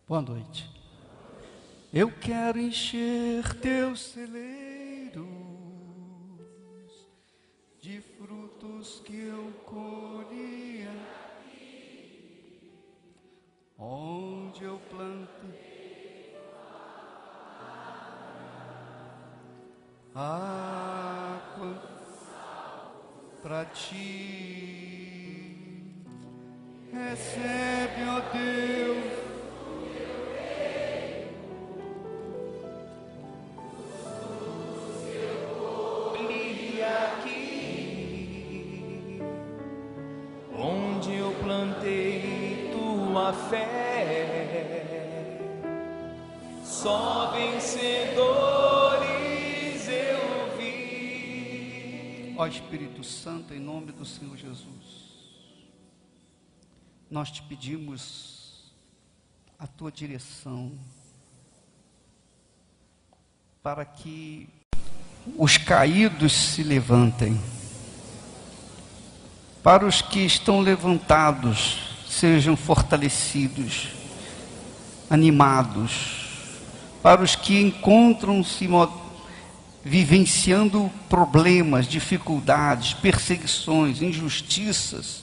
Boa noite. Eu quero encher teus celeiros de frutos que eu colhi aqui, onde eu plantei água para ti. Recebe, ó Deus, onde eu plantei tua fé, só vencedores eu vi. ó Espírito Santo, em nome do Senhor Jesus, nós te pedimos a tua direção para que os caídos se levantem, para os que estão levantados sejam fortalecidos, animados, para os que encontram-se vivenciando problemas, dificuldades, perseguições, injustiças,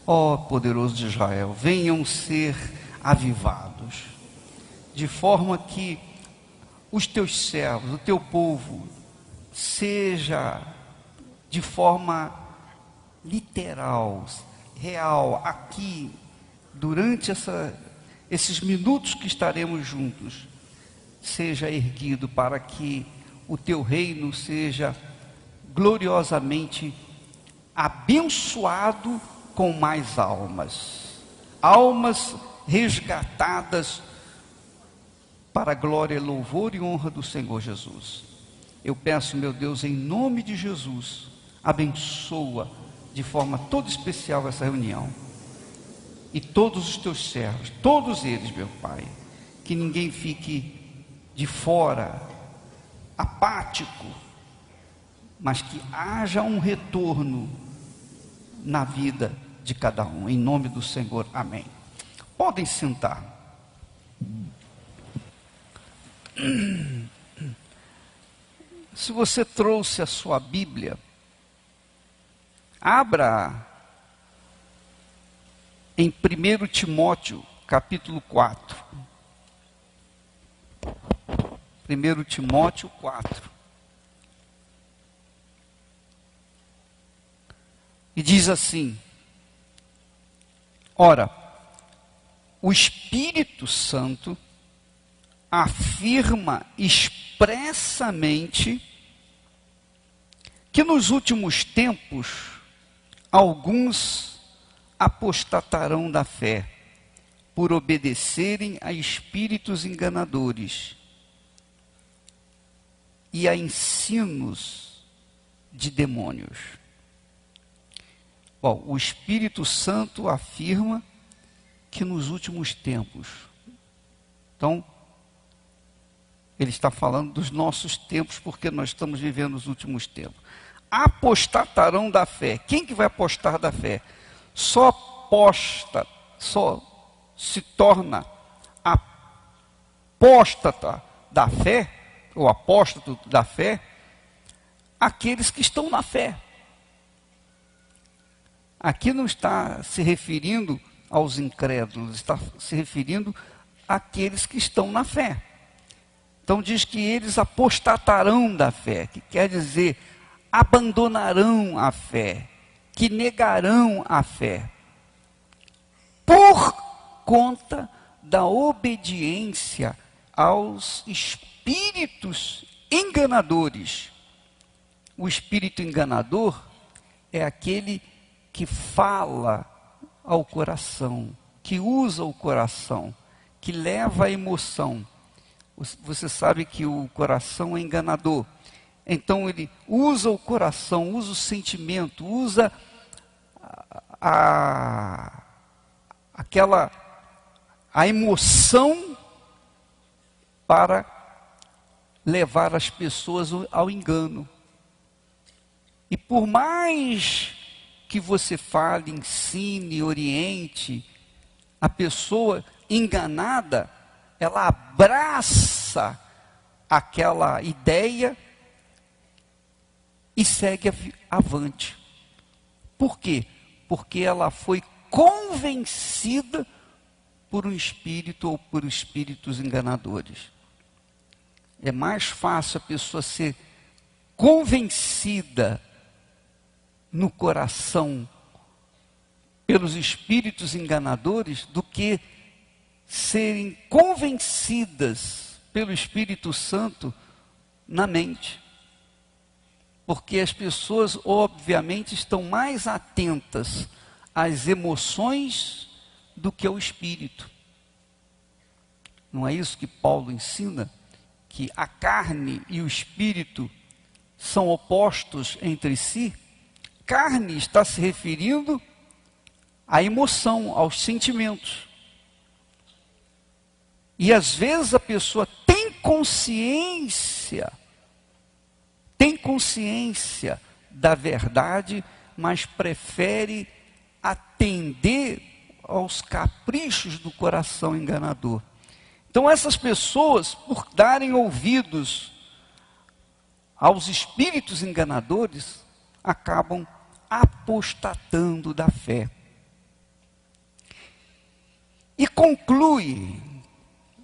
ó poderoso de Israel, venham ser avivados, de forma que os teus servos, o teu povo, seja de forma literal, real, aqui, durante esses minutos que estaremos juntos, seja erguido para que o teu reino seja gloriosamente abençoado com mais almas resgatadas para a glória, louvor e honra do Senhor Jesus. Eu peço, meu Deus, em nome de Jesus, abençoa de forma toda especial essa reunião, e todos os teus servos, todos eles, meu Pai, que ninguém fique de fora, apático, mas que haja um retorno na vida de cada um, em nome do Senhor, amém. Podem sentar. Se você trouxe a sua Bíblia, abra em 1 Timóteo, capítulo 4. 1 Timóteo 4. E diz assim: ora, o Espírito Santo afirma expressamente que nos últimos tempos alguns apostatarão da fé, por obedecerem a espíritos enganadores e a ensinos de demônios. Bom, o Espírito Santo afirma que nos últimos tempos, então, ele está falando dos nossos tempos, porque nós estamos vivendo os últimos tempos. Apostatarão da fé. Quem que vai apostar da fé? Só se torna apóstata da fé, ou apóstata da fé, aqueles que estão na fé. Aqui não está se referindo aos incrédulos, está se referindo àqueles que estão na fé. Então diz que eles apostatarão da fé, que quer dizer abandonarão a fé, que negarão a fé, por conta da obediência aos espíritos enganadores. O espírito enganador é aquele que fala ao coração, que usa o coração, que leva a emoção. Você sabe que o coração é enganador. Então ele usa o coração, usa o sentimento, usa a emoção para levar as pessoas ao engano. E por mais que você fale, ensine, oriente, a pessoa enganada, ela abraça aquela ideia e segue avante. Por quê? Porque ela foi convencida por um espírito ou por espíritos enganadores. É mais fácil a pessoa ser convencida no coração pelos espíritos enganadores do que serem convencidas pelo Espírito Santo na mente. Porque as pessoas, obviamente, estão mais atentas às emoções do que ao espírito. Não é isso que Paulo ensina? Que a carne e o espírito são opostos entre si? Carne está se referindo à emoção, aos sentimentos. E às vezes a pessoa tem consciência da verdade, mas prefere atender aos caprichos do coração enganador. Então essas pessoas, por darem ouvidos aos espíritos enganadores, acabam apostatando da fé. E conclui,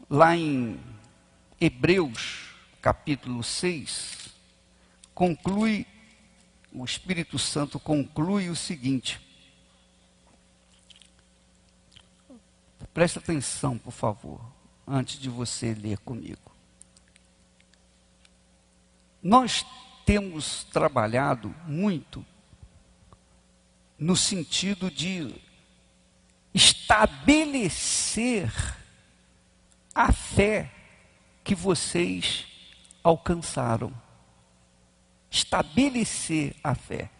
lá em Hebreus, capítulo 6, o Espírito Santo conclui o seguinte. Preste atenção, por favor, antes de você ler comigo. Nós temos trabalhado muito no sentido de estabelecer a fé que vocês alcançaram. Estabelecer a fé.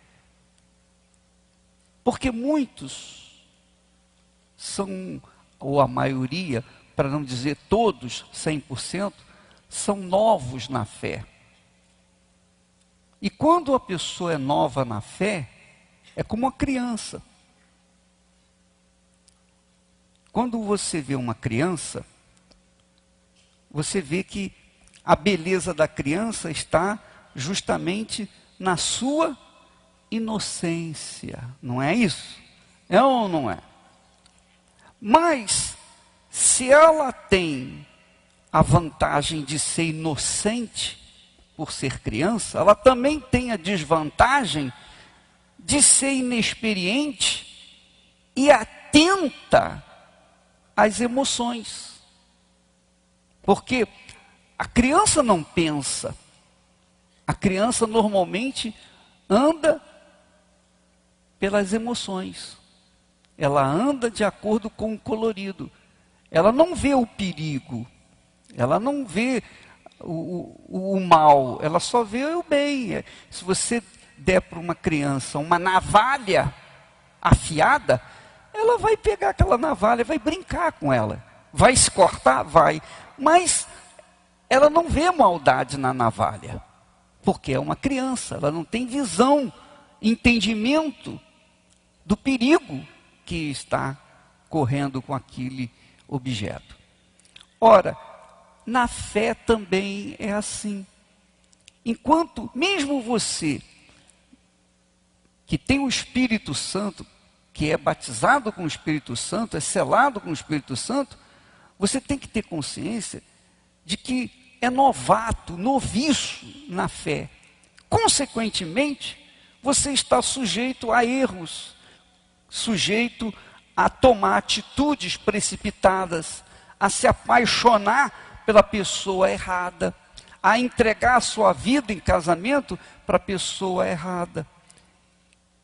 Porque muitos são, ou a maioria, para não dizer todos, 100%, são novos na fé. E quando a pessoa é nova na fé, é como uma criança. Quando você vê uma criança, você vê que a beleza da criança está justamente na sua inocência. Não é isso? É ou não é? Mas, se ela tem a vantagem de ser inocente, por ser criança, ela também tem a desvantagem de ser inexperiente e atenta às emoções. Porque a criança não pensa. A criança normalmente anda pelas emoções. Ela anda de acordo com o colorido. Ela não vê o perigo. Ela não vê o mal. Ela só vê o bem. Se você der para uma criança uma navalha afiada, ela vai pegar aquela navalha, vai brincar com ela. Vai se cortar? Vai. Mas ela não vê maldade na navalha. Porque é uma criança. Ela não tem visão, entendimento do perigo que está correndo com aquele objeto. Ora, na fé também é assim. Enquanto, mesmo você, que tem o Espírito Santo, que é batizado com o Espírito Santo, é selado com o Espírito Santo, você tem que ter consciência de que é novato, noviço na fé. Consequentemente, você está sujeito a erros, sujeito a tomar atitudes precipitadas, a se apaixonar pela pessoa errada, a entregar a sua vida em casamento para a pessoa errada.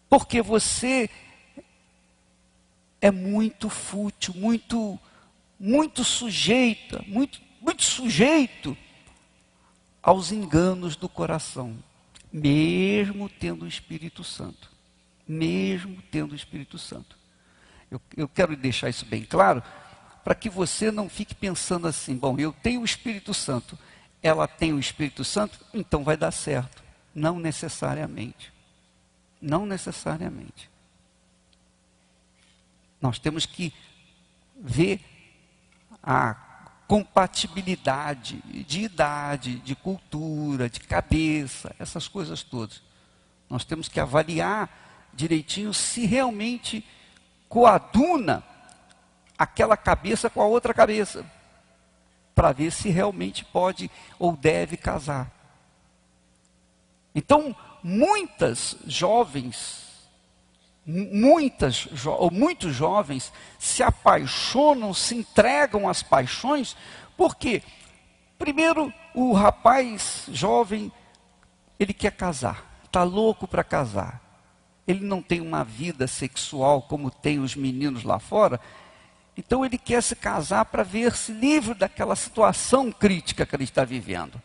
Porque você é muito fútil, muito sujeito aos enganos do coração, mesmo tendo o Espírito Santo. Mesmo tendo o Espírito Santo. Eu quero deixar isso bem claro, para que você não fique pensando assim, bom, eu tenho o Espírito Santo, ela tem o Espírito Santo, então vai dar certo. Não necessariamente. Não necessariamente. Nós temos que ver a compatibilidade de idade, de cultura, de cabeça, essas coisas todas. Nós temos que avaliar direitinho se realmente coaduna aquela cabeça com a outra cabeça, para ver se realmente pode ou deve casar. Então, muitos jovens se apaixonam, se entregam às paixões, porque, primeiro, o rapaz jovem, ele quer casar, está louco para casar. Ele não tem uma vida sexual como tem os meninos lá fora, então ele quer se casar para ver-se livre daquela situação crítica que ele está vivendo.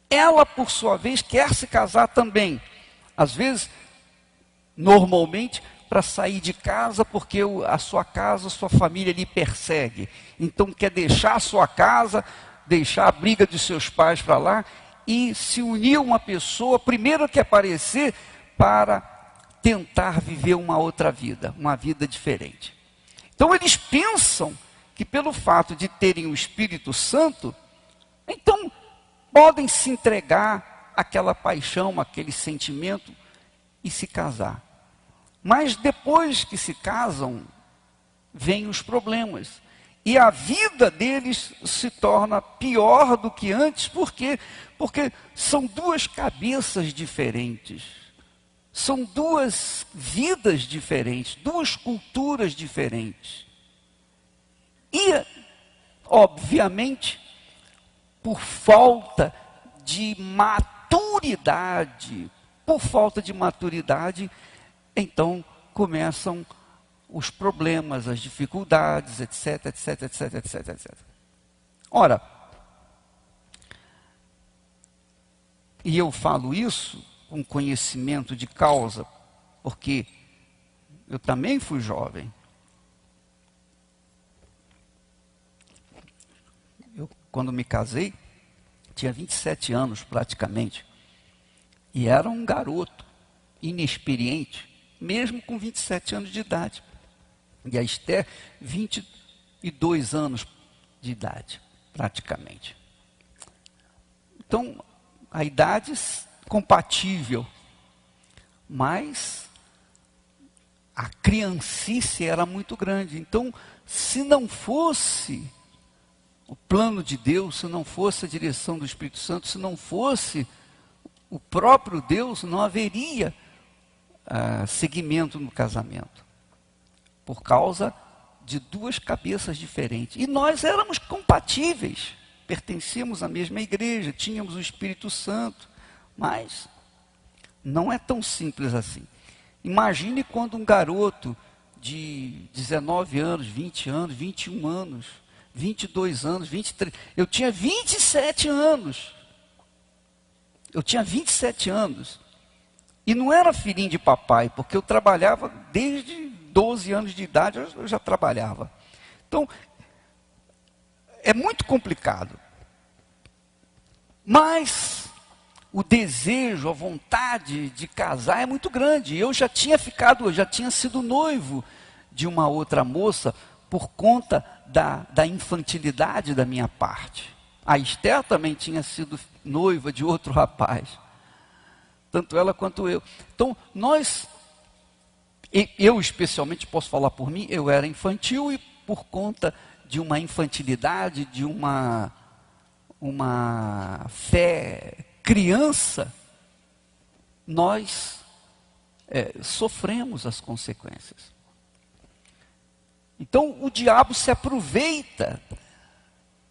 Ela, por sua vez, quer se casar também. Às vezes, normalmente, para sair de casa, porque a sua casa, a sua família lhe persegue. Então quer deixar a sua casa, deixar a briga de seus pais para lá e se unir a uma pessoa, primeiro que aparecer, para tentar viver uma outra vida, uma vida diferente. Então eles pensam que pelo fato de terem o Espírito Santo, então podem se entregar àquela paixão, àquele sentimento e se casar. Mas depois que se casam, vêm os problemas. E a vida deles se torna pior do que antes. Por quê? Porque são duas cabeças diferentes. São duas vidas diferentes, duas culturas diferentes. E, obviamente, por falta de maturidade, então começam os problemas, as dificuldades, etc, etc, etc, etc, etc. Ora, e eu falo isso com conhecimento de causa, porque eu também fui jovem. Eu, quando me casei, tinha 27 anos praticamente, e era um garoto, inexperiente, mesmo com 27 anos de idade. E a Esther, 22 anos de idade, praticamente. Então, a idade compatível, mas a criancice era muito grande. Então, se não fosse o plano de Deus, se não fosse a direção do Espírito Santo, se não fosse o próprio Deus, não haveria seguimento no casamento, por causa de duas cabeças diferentes. E nós éramos compatíveis, pertencíamos à mesma igreja, tínhamos o Espírito Santo, mas não é tão simples assim. Imagine quando um garoto de 19 anos, 20 anos, 21 anos, 22 anos, 23... Eu tinha 27 anos. E não era filhinho de papai, porque eu trabalhava desde 12 anos de idade, eu já trabalhava. Então, é muito complicado. Mas o desejo, a vontade de casar é muito grande. Eu já tinha sido noivo de uma outra moça por conta da infantilidade da minha parte. A Esther também tinha sido noiva de outro rapaz. Tanto ela quanto eu. Então, eu especialmente posso falar por mim, eu era infantil e por conta de uma infantilidade, de uma fé criança, nós sofremos as consequências. Então, o diabo se aproveita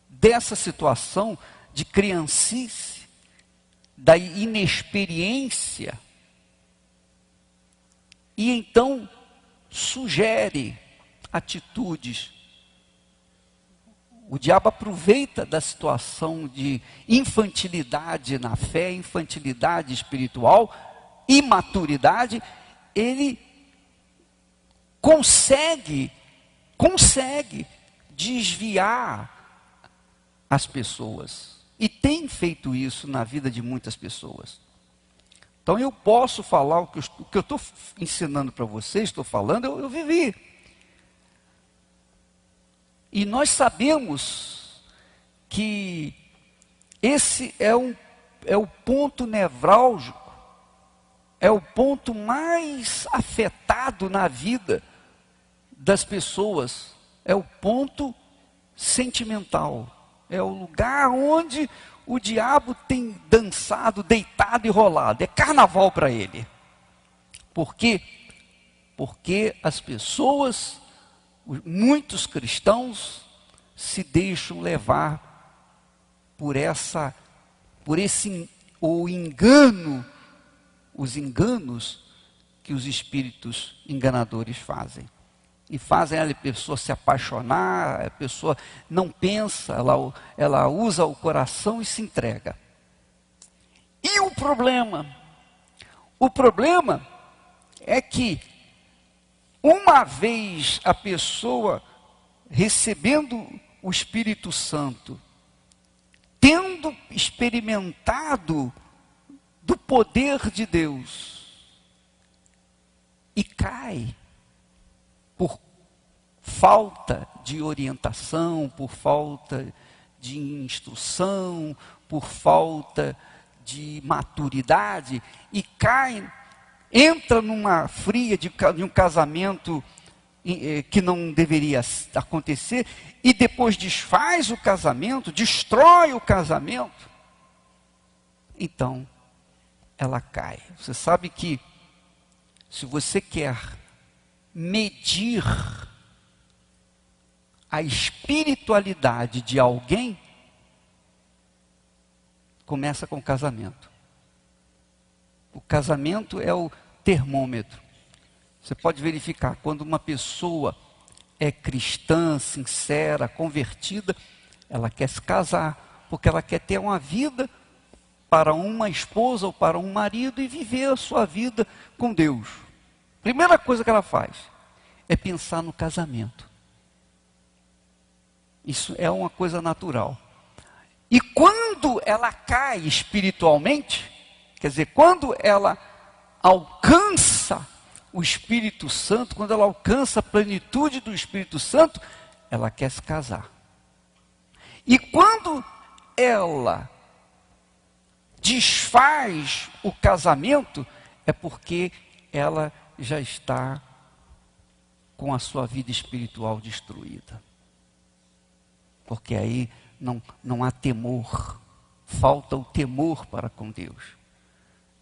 dessa situação de criancice, da inexperiência, e então sugere atitudes. O diabo aproveita da situação de infantilidade na fé, infantilidade espiritual, imaturidade, ele consegue desviar as pessoas. E tem feito isso na vida de muitas pessoas. Então eu posso falar o que eu estou ensinando para vocês, estou falando, eu vivi. E nós sabemos que esse é o ponto nevrálgico, é o ponto mais afetado na vida das pessoas, é o ponto sentimental, é o lugar onde o diabo tem dançado, deitado e rolado, é carnaval para ele. Por quê? Porque as pessoas, muitos cristãos, se deixam levar por esse o engano, os enganos que os espíritos enganadores fazem. E fazem a pessoa se apaixonar, a pessoa não pensa, ela usa o coração e se entrega. E o problema? O problema é que, uma vez a pessoa recebendo o Espírito Santo, tendo experimentado do poder de Deus, e cai por falta de orientação, por falta de instrução, por falta de maturidade, e cai, entra numa fria de um casamento que não deveria acontecer, e depois desfaz o casamento, destrói o casamento, então ela cai. Você sabe que, se você quer medir a espiritualidade de alguém, começa com o casamento. O casamento é o termômetro. Você pode verificar, quando uma pessoa é cristã, sincera, convertida, ela quer se casar, porque ela quer ter uma vida para uma esposa ou para um marido e viver a sua vida com Deus. Primeira coisa que ela faz é pensar no casamento. Isso é uma coisa natural. E quando ela cai espiritualmente, quer dizer, quando ela alcança o Espírito Santo, quando ela alcança a plenitude do Espírito Santo, ela quer se casar. E quando ela desfaz o casamento, é porque ela já está com a sua vida espiritual destruída. Porque aí não há temor, falta o temor para com Deus.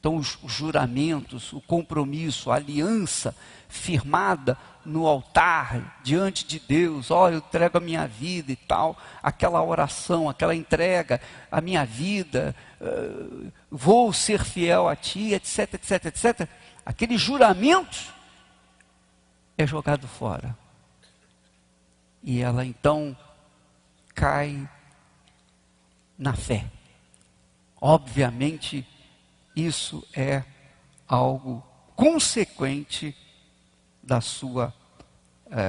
Então os juramentos, o compromisso, a aliança firmada no altar, diante de Deus, olha, eu entrego a minha vida e tal, aquela oração, aquela entrega, a minha vida, vou ser fiel a ti, etc, etc, etc. Aqueles juramentos é jogado fora. E ela então cai na fé. Obviamente, isso é algo consequente da sua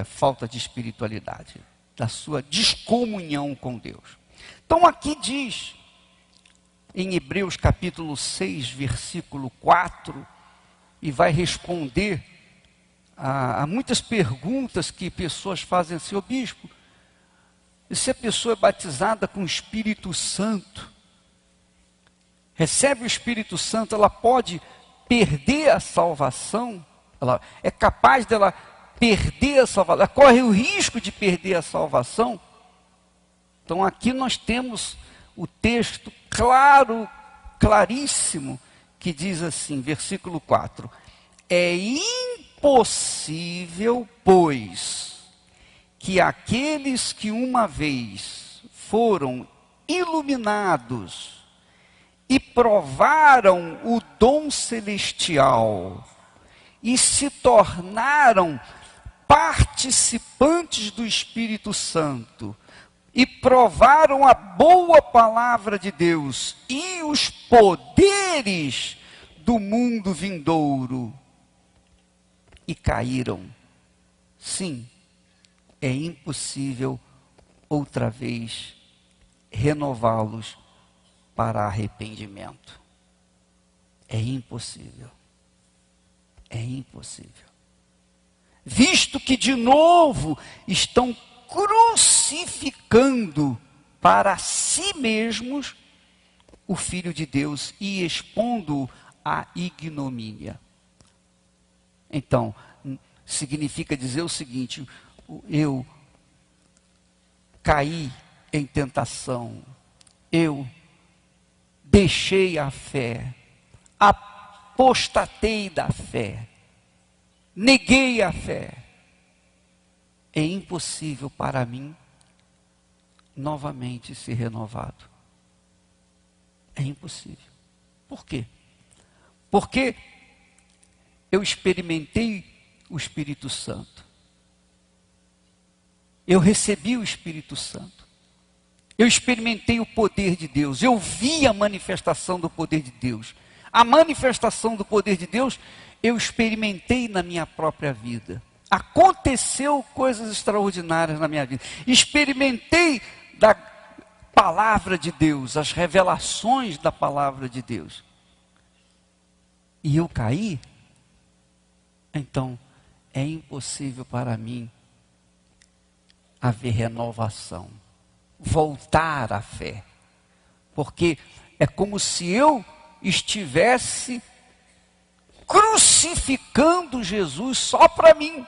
falta de espiritualidade, da sua descomunhão com Deus. Então aqui diz, em Hebreus capítulo 6, versículo 4, e vai responder a muitas perguntas que pessoas fazem assim: ô bispo, e se a pessoa é batizada com o Espírito Santo, recebe o Espírito Santo, ela pode perder a salvação? Ela é capaz dela perder a salvação? Ela corre o risco de perder a salvação? Então aqui nós temos o texto claro, claríssimo, que diz assim, versículo 4: é impossível, pois, que aqueles que uma vez foram iluminados e provaram o dom celestial e se tornaram participantes do Espírito Santo e provaram a boa palavra de Deus e os poderes do mundo vindouro e caíram, sim, é impossível outra vez renová-los para arrependimento. É impossível. É impossível. Visto que de novo estão crucificando para si mesmos o Filho de Deus e expondo-o à ignomínia. Então, significa dizer o seguinte: eu caí em tentação, eu deixei a fé, apostatei da fé, neguei a fé. É impossível para mim novamente ser renovado. É impossível. Por quê? Porque eu experimentei o Espírito Santo. Eu recebi o Espírito Santo. Eu experimentei o poder de Deus. Eu vi a manifestação do poder de Deus. A manifestação do poder de Deus eu experimentei na minha própria vida. Aconteceu coisas extraordinárias na minha vida. Experimentei da palavra de Deus, as revelações da palavra de Deus. E eu caí? Então, é impossível para mim haver renovação, voltar à fé. Porque é como se eu estivesse crucificando Jesus só para mim.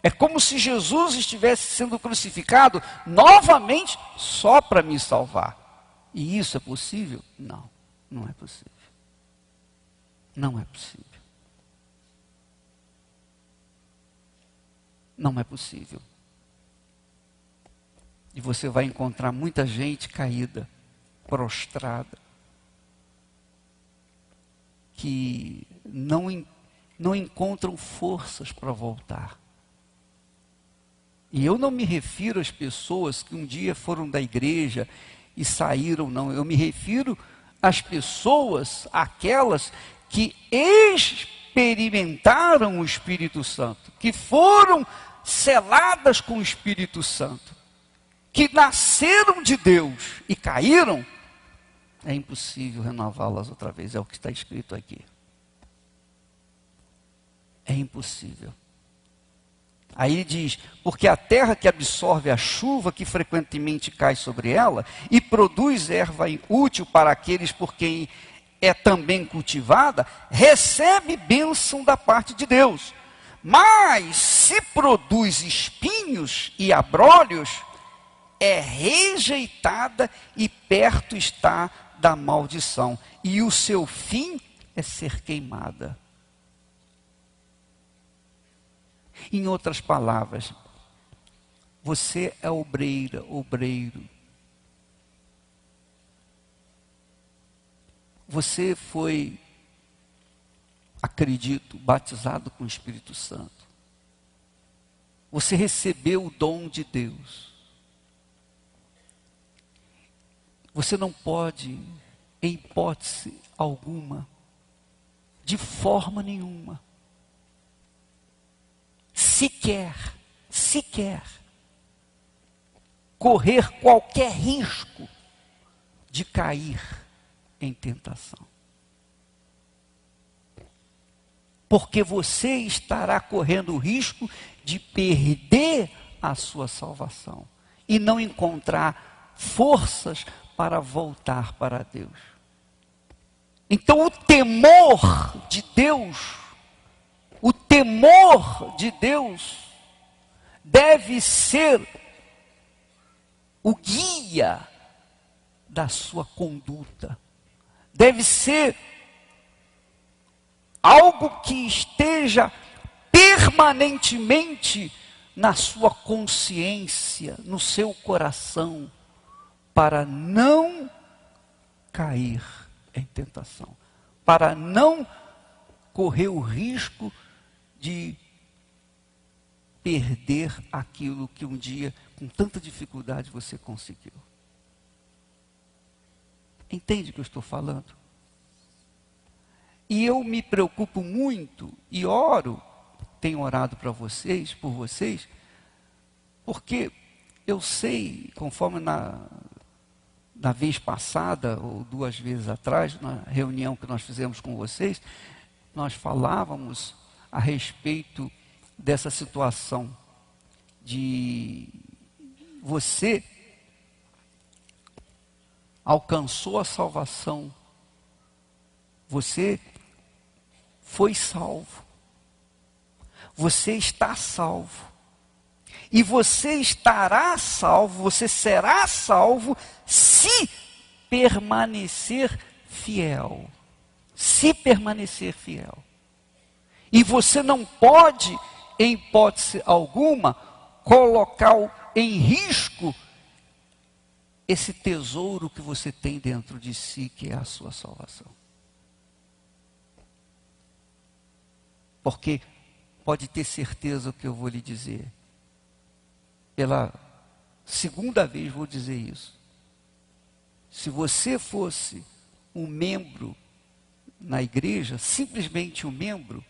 É como se Jesus estivesse sendo crucificado novamente só para me salvar. E isso é possível? Não, não é possível. Não é possível. Não é possível. E você vai encontrar muita gente caída, prostrada, que não encontram forças para voltar. E eu não me refiro às pessoas que um dia foram da igreja e saíram, não. Eu me refiro às pessoas, aquelas que experimentaram o Espírito Santo, que foram seladas com o Espírito Santo, que nasceram de Deus e caíram. É impossível renová-las outra vez, é o que está escrito aqui. É impossível. Aí ele diz: porque a terra que absorve a chuva que frequentemente cai sobre ela e produz erva útil para aqueles por quem é também cultivada, recebe bênção da parte de Deus. Mas se produz espinhos e abrolhos, é rejeitada e perto está da maldição, e o seu fim é ser queimada. Em outras palavras, você é obreira, obreiro. Você foi, acredito, batizado com o Espírito Santo. Você recebeu o dom de Deus. Você não pode, em hipótese alguma, de forma nenhuma, sequer, correr qualquer risco de cair em tentação. Porque você estará correndo o risco de perder a sua salvação e não encontrar forças para voltar para Deus. Então o temor de Deus deve ser o guia da sua conduta. Deve ser algo que esteja permanentemente na sua consciência, no seu coração, para não cair em tentação, para não correr o risco de perder aquilo que um dia, com tanta dificuldade, você conseguiu. Entende o que eu estou falando? E eu me preocupo muito e oro, tenho orado por vocês, porque eu sei, conforme na vez passada, ou 2 vezes atrás, na reunião que nós fizemos com vocês, nós falávamos a respeito dessa situação de você alcançou a salvação, você foi salvo, você está salvo, e você estará salvo, você será salvo, se permanecer fiel. Se permanecer fiel. E você não pode, em hipótese alguma, colocar em risco esse tesouro que você tem dentro de si, que é a sua salvação. Porque pode ter certeza o que eu vou lhe dizer. Pela segunda vez vou dizer isso. Se você fosse um membro na igreja, simplesmente um membro,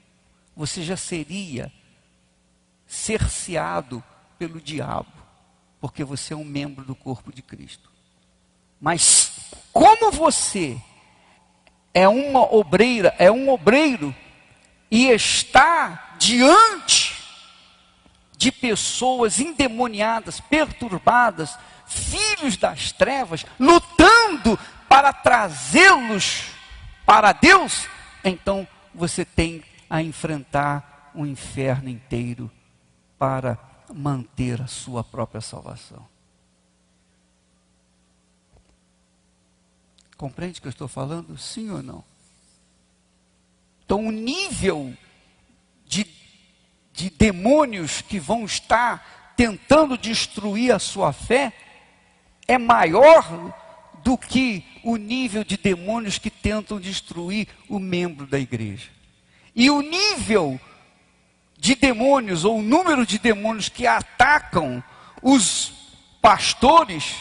você já seria cerceado pelo diabo, porque você é um membro do corpo de Cristo. Mas como você é uma obreira, é um obreiro, e está diante de pessoas endemoniadas, perturbadas, filhos das trevas, lutando para trazê-los para Deus, então você tem a enfrentar um inferno inteiro para manter a sua própria salvação. Compreende o que eu estou falando? Sim ou não? Então o nível de demônios que vão estar tentando destruir a sua fé é maior do que o nível de demônios que tentam destruir o membro da igreja. E o nível de demônios, ou o número de demônios que atacam os pastores,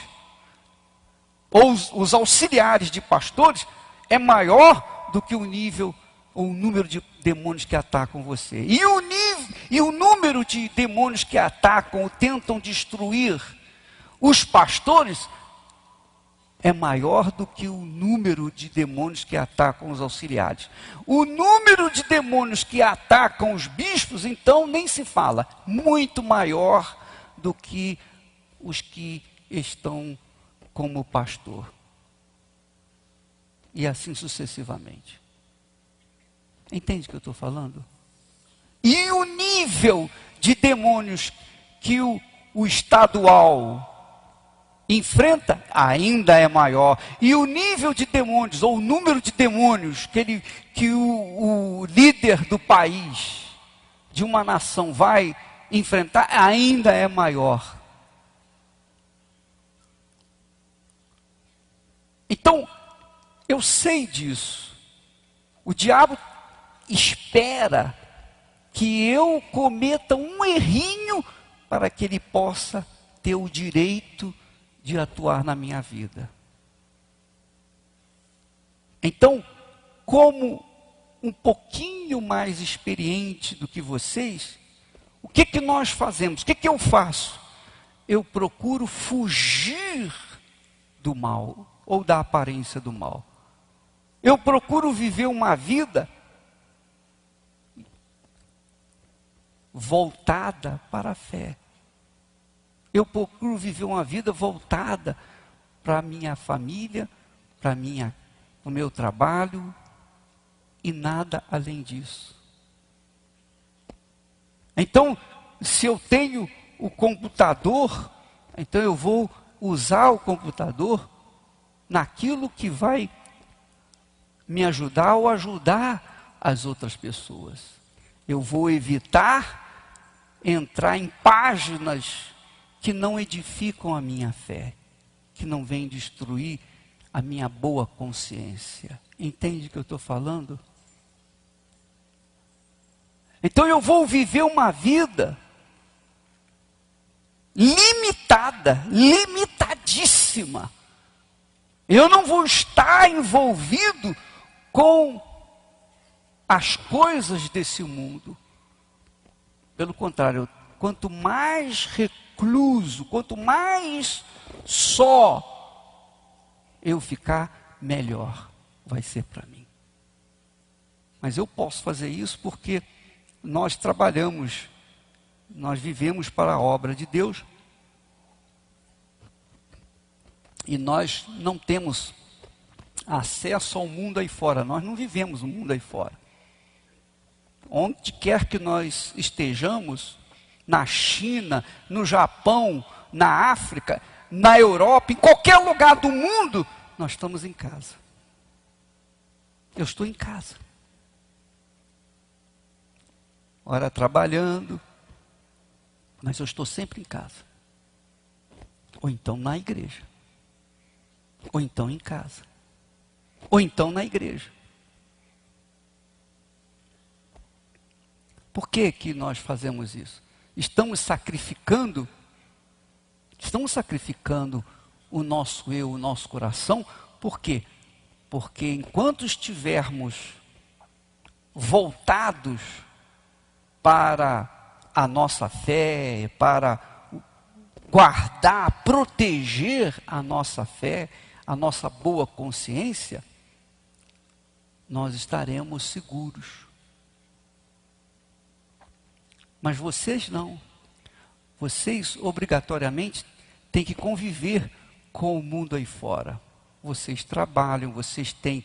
ou os auxiliares de pastores, é maior do que o nível, ou o número de demônios que atacam você. E o número de demônios que atacam ou tentam destruir os pastores é maior do que o número de demônios que atacam os auxiliares. O número de demônios que atacam os bispos, então, nem se fala. Muito maior do que os que estão como pastor. E assim sucessivamente. Entende o que eu estou falando? E o nível de demônios que o estadual enfrenta ainda é maior. E o nível de demônios, ou o número de demônios que o líder do país, de uma nação, vai enfrentar, ainda é maior. Então, eu sei disso. O diabo espera que eu cometa um errinho para que ele possa ter o direito de atuar na minha vida. Então, como um pouquinho mais experiente do que vocês, o que nós fazemos? O que eu faço? Eu procuro fugir do mal, ou da aparência do mal. Eu procuro viver uma vida voltada para a fé. Eu procuro viver uma vida voltada para a minha família, para o meu trabalho, e nada além disso. Então, se eu tenho o computador, então eu vou usar o computador naquilo que vai me ajudar ou ajudar as outras pessoas. Eu vou evitar entrar em páginas que não edificam a minha fé, que não vêm destruir a minha boa consciência. Entende o que eu estou falando? Então eu vou viver uma vida limitada, limitadíssima. Eu não vou estar envolvido com as coisas desse mundo. Pelo contrário, quanto mais recluso, quanto mais só eu ficar, melhor vai ser para mim. Mas eu posso fazer isso porque nós trabalhamos, nós vivemos para a obra de Deus. E nós não temos acesso ao mundo aí fora, nós não vivemos o mundo aí fora. Onde quer que nós estejamos, na China, no Japão, na África, na Europa, em qualquer lugar do mundo, nós estamos em casa. Eu estou em casa. Ora trabalhando, mas eu estou sempre em casa. Ou então na igreja. Ou então em casa. Ou então na igreja. Por que que nós fazemos isso? Estamos sacrificando o nosso eu, o nosso coração. Por quê? Porque enquanto estivermos voltados para a nossa fé, para guardar, proteger a nossa fé, a nossa boa consciência, nós estaremos seguros. Mas vocês não. Vocês obrigatoriamente têm que conviver com o mundo aí fora. Vocês trabalham, vocês têm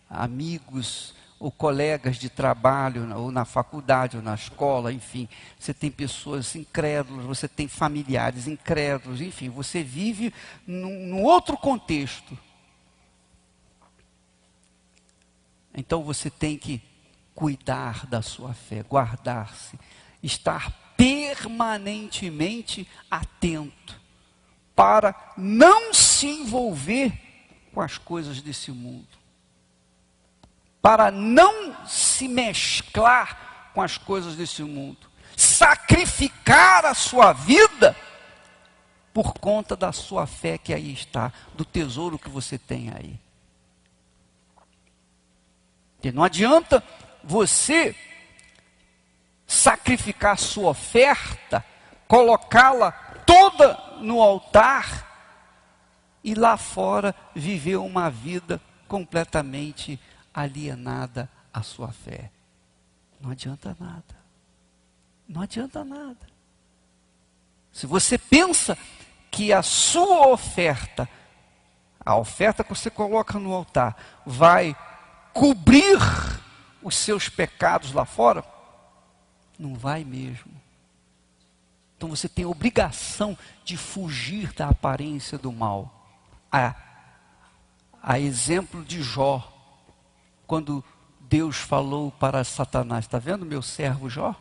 amigos ou colegas de trabalho, ou na faculdade, ou na escola, enfim. Você tem pessoas incrédulas, você tem familiares incrédulos, enfim. Você vive num outro contexto. Então você tem que cuidar da sua fé, guardar-se, estar permanentemente atento para não se envolver com as coisas desse mundo, para não se mesclar com as coisas desse mundo, sacrificar a sua vida por conta da sua fé que aí está, do tesouro que você tem aí. Porque não adianta você sacrificar a sua oferta, colocá-la toda no altar e lá fora viver uma vida completamente alienada à sua fé. Não adianta nada. Não adianta nada. Se você pensa que a sua oferta, a oferta que você coloca no altar, vai cobrir os seus pecados lá fora, não vai mesmo. Então você tem a obrigação de fugir da aparência do mal. A exemplo de Jó, quando Deus falou para Satanás: está vendo meu servo Jó?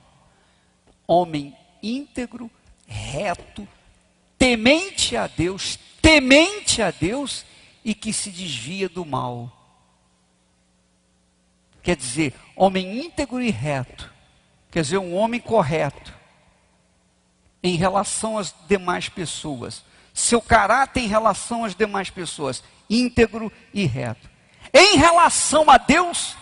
Homem íntegro, reto, temente a Deus e que se desvia do mal. Quer dizer, homem íntegro e reto, quer dizer, um homem correto em relação às demais pessoas. Seu caráter em relação às demais pessoas, íntegro e reto. Em relação a Deus,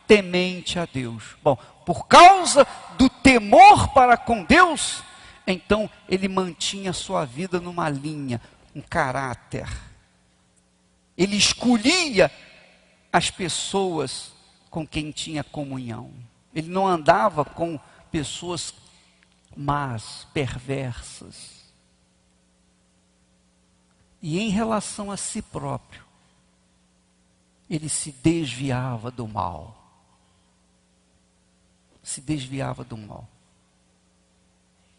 temente a Deus. Bom, por causa do temor para com Deus, então ele mantinha sua vida numa linha, um caráter. Ele escolhia as pessoas com quem tinha comunhão. Ele não andava com pessoas más, perversas. E em relação a si próprio, ele se desviava do mal. Se desviava do mal.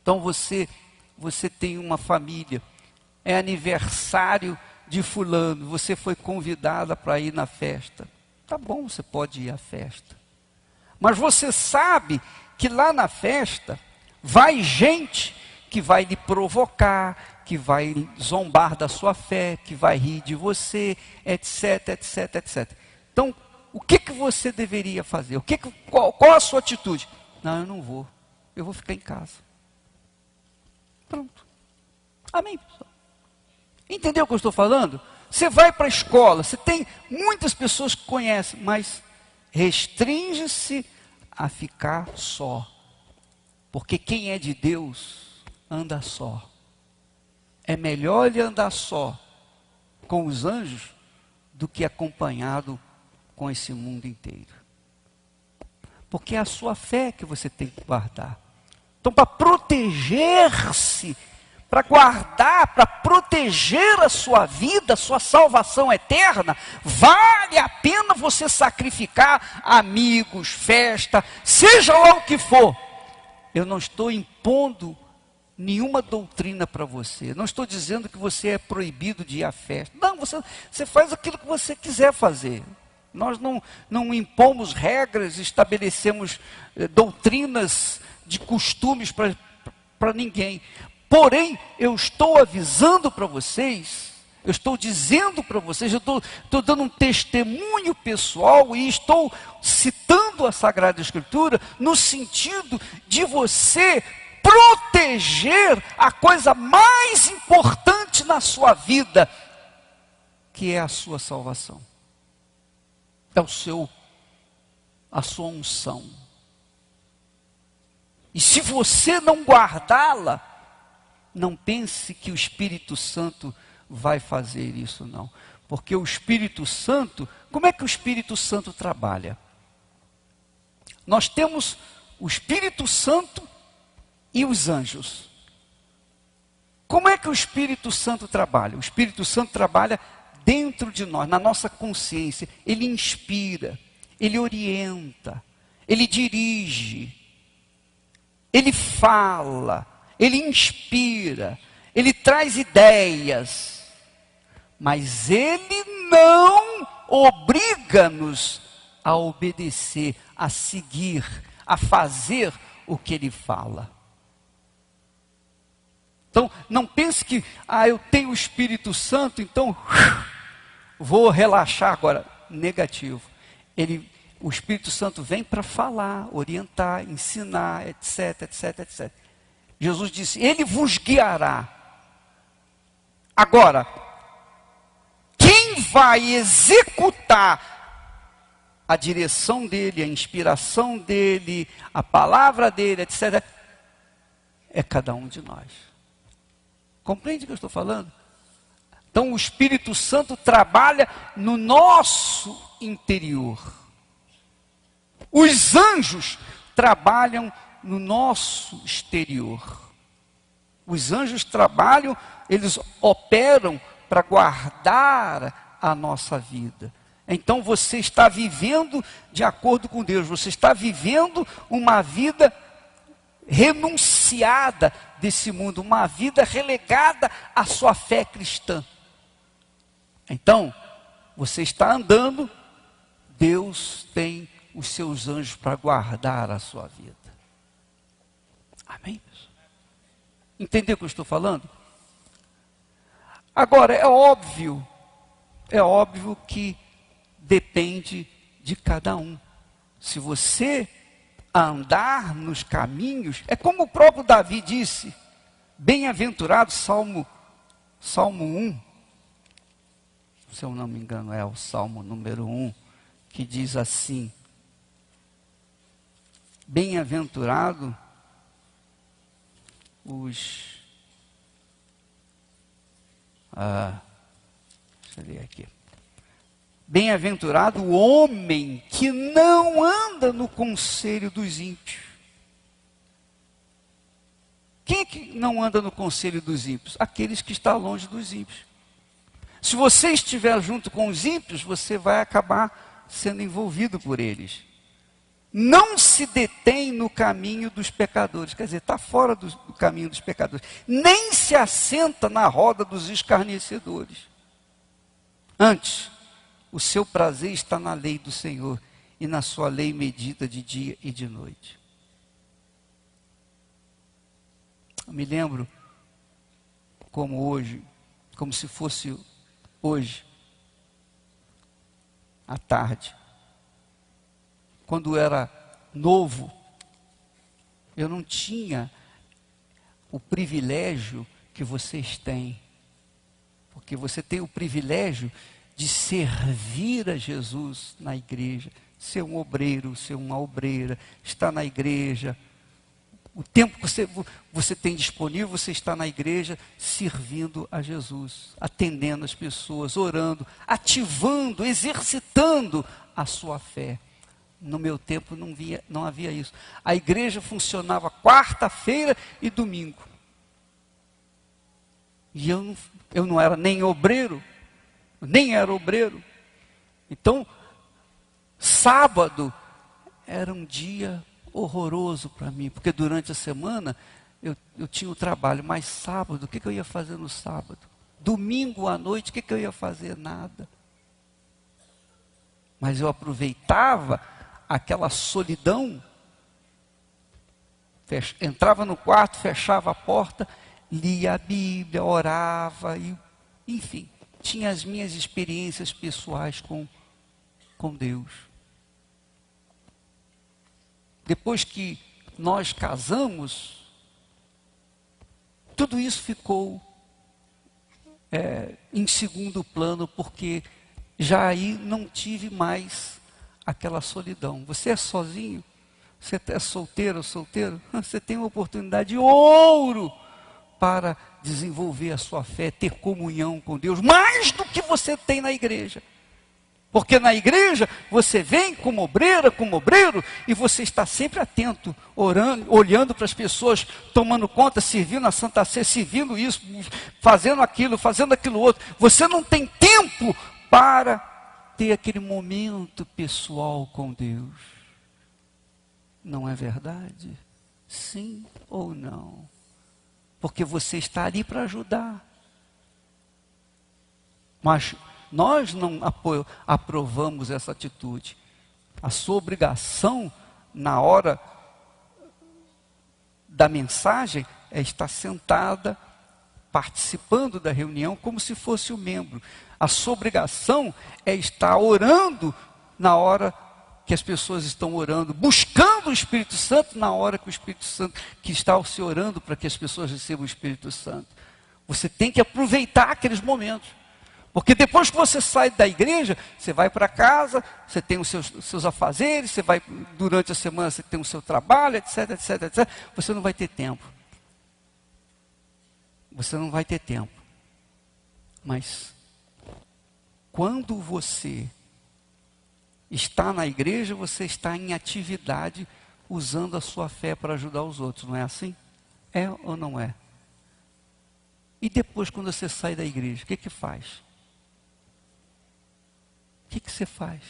Então você tem uma família, é aniversário de fulano, você foi convidada para ir na festa. Tá bom, você pode ir à festa. Mas você sabe que lá na festa vai gente que vai lhe provocar, que vai zombar da sua fé, que vai rir de você, etc, etc, etc. Então, o que você deveria fazer? Qual a sua atitude? Não, eu não vou. Eu vou ficar em casa. Pronto. Amém, pessoal? Entendeu o que eu estou falando? Você vai para a escola, você tem muitas pessoas que conhecem, mas restringe-se a ficar só. Porque quem é de Deus, anda só. É melhor ele andar só com os anjos do que acompanhado com esse mundo inteiro. Porque é a sua fé que você tem que guardar. Então, para proteger-se, para guardar, para proteger a sua vida, a sua salvação eterna, vale a pena você sacrificar amigos, festa, seja lá o que for. Eu não estou impondo nenhuma doutrina para você. Não estou dizendo que você é proibido de ir à festa. Não, você faz aquilo que você quiser fazer. Nós não impomos regras, estabelecemos doutrinas de costumes para ninguém. Porém, eu estou avisando para vocês, eu estou dizendo para vocês, eu estou dando um testemunho pessoal e estou citando a Sagrada Escritura no sentido de você proteger a coisa mais importante na sua vida, que é a sua salvação. É a sua unção. E se você não guardá-la, não pense que o Espírito Santo vai fazer isso, não. Porque o Espírito Santo, como é que o Espírito Santo trabalha? Nós temos o Espírito Santo e os anjos. Como é que o Espírito Santo trabalha? O Espírito Santo trabalha dentro de nós, na nossa consciência. Ele inspira, ele orienta, ele dirige, ele fala, ele inspira, ele traz ideias, mas ele não obriga-nos a obedecer, a seguir, a fazer o que ele fala. Então, não pense que, eu tenho o Espírito Santo, então vou relaxar agora. Negativo. O Espírito Santo vem para falar, orientar, ensinar, etc, etc, etc. Jesus disse, ele vos guiará. Agora, quem vai executar a direção dele, a inspiração dele, a palavra dele, etc., é cada um de nós. Compreende o que eu estou falando? Então o Espírito Santo trabalha no nosso interior. Os anjos trabalham no nosso exterior. Os anjos trabalham, eles operam para guardar a nossa vida. Então você está vivendo de acordo com Deus, você está vivendo uma vida renunciada desse mundo, uma vida relegada à sua fé cristã. Então, você está andando, Deus tem os seus anjos para guardar a sua vida. Amém? Entendeu o que eu estou falando? Agora, é óbvio que depende de cada um. Se você andar nos caminhos, é como o próprio Davi disse, bem-aventurado, Salmo 1, se eu não me engano é o Salmo número 1, que diz assim, bem-aventurado deixa eu ler aqui. Bem-aventurado o homem que não anda no conselho dos ímpios. Quem é que não anda no conselho dos ímpios? Aqueles que estão longe dos ímpios. Se você estiver junto com os ímpios, você vai acabar sendo envolvido por eles. Não se detém no caminho dos pecadores, quer dizer, está fora do caminho dos pecadores. Nem se assenta na roda dos escarnecedores. Antes, o seu prazer está na lei do Senhor, e na sua lei medita de dia e de noite. Eu me lembro, como se fosse hoje, à tarde. Quando eu era novo, eu não tinha o privilégio que vocês têm. Porque você tem o privilégio de servir a Jesus na igreja, ser um obreiro, ser uma obreira, estar na igreja. O tempo que você tem disponível, você está na igreja servindo a Jesus, atendendo as pessoas, orando, ativando, exercitando a sua fé. No meu tempo não havia isso. A igreja funcionava quarta-feira e domingo. E eu não era nem obreiro, nem era obreiro. Então, sábado era um dia horroroso para mim, porque durante a semana eu tinha o trabalho, mas sábado, o que eu ia fazer no sábado? Domingo à noite, o que eu ia fazer? Nada. Mas eu aproveitava aquela solidão, entrava no quarto, fechava a porta, lia a Bíblia, orava, e, enfim, tinha as minhas experiências pessoais com Deus. Depois que nós casamos, tudo isso ficou em segundo plano, porque já aí não tive mais aquela solidão. Você é sozinho? Você é solteiro ou solteiro? Você tem uma oportunidade de ouro para desenvolver a sua fé, ter comunhão com Deus, mais do que você tem na igreja. Porque na igreja você vem como obreira, como obreiro, e você está sempre atento, orando, olhando para as pessoas, tomando conta, servindo a Santa Ceia, servindo isso, fazendo aquilo outro. Você não tem tempo para ter aquele momento pessoal com Deus. Não é verdade? Sim ou não? Porque você está ali para ajudar. Mas nós não aprovamos essa atitude. A sua obrigação, na hora da mensagem, é estar sentada, participando da reunião, como se fosse um membro. A sua obrigação é estar orando na hora que as pessoas estão orando, buscando o Espírito Santo na hora que o Espírito Santo, que está se orando para que as pessoas recebam o Espírito Santo. Você tem que aproveitar aqueles momentos. Porque depois que você sai da igreja, você vai para casa, você tem os seus afazeres, você vai, durante a semana você tem o seu trabalho, etc, etc, etc. Você não vai ter tempo. Você não vai ter tempo. Mas, quando você está na igreja, você está em atividade, usando a sua fé para ajudar os outros, não é assim? É ou não é? E depois, quando você sai da igreja, o que faz? O que você faz?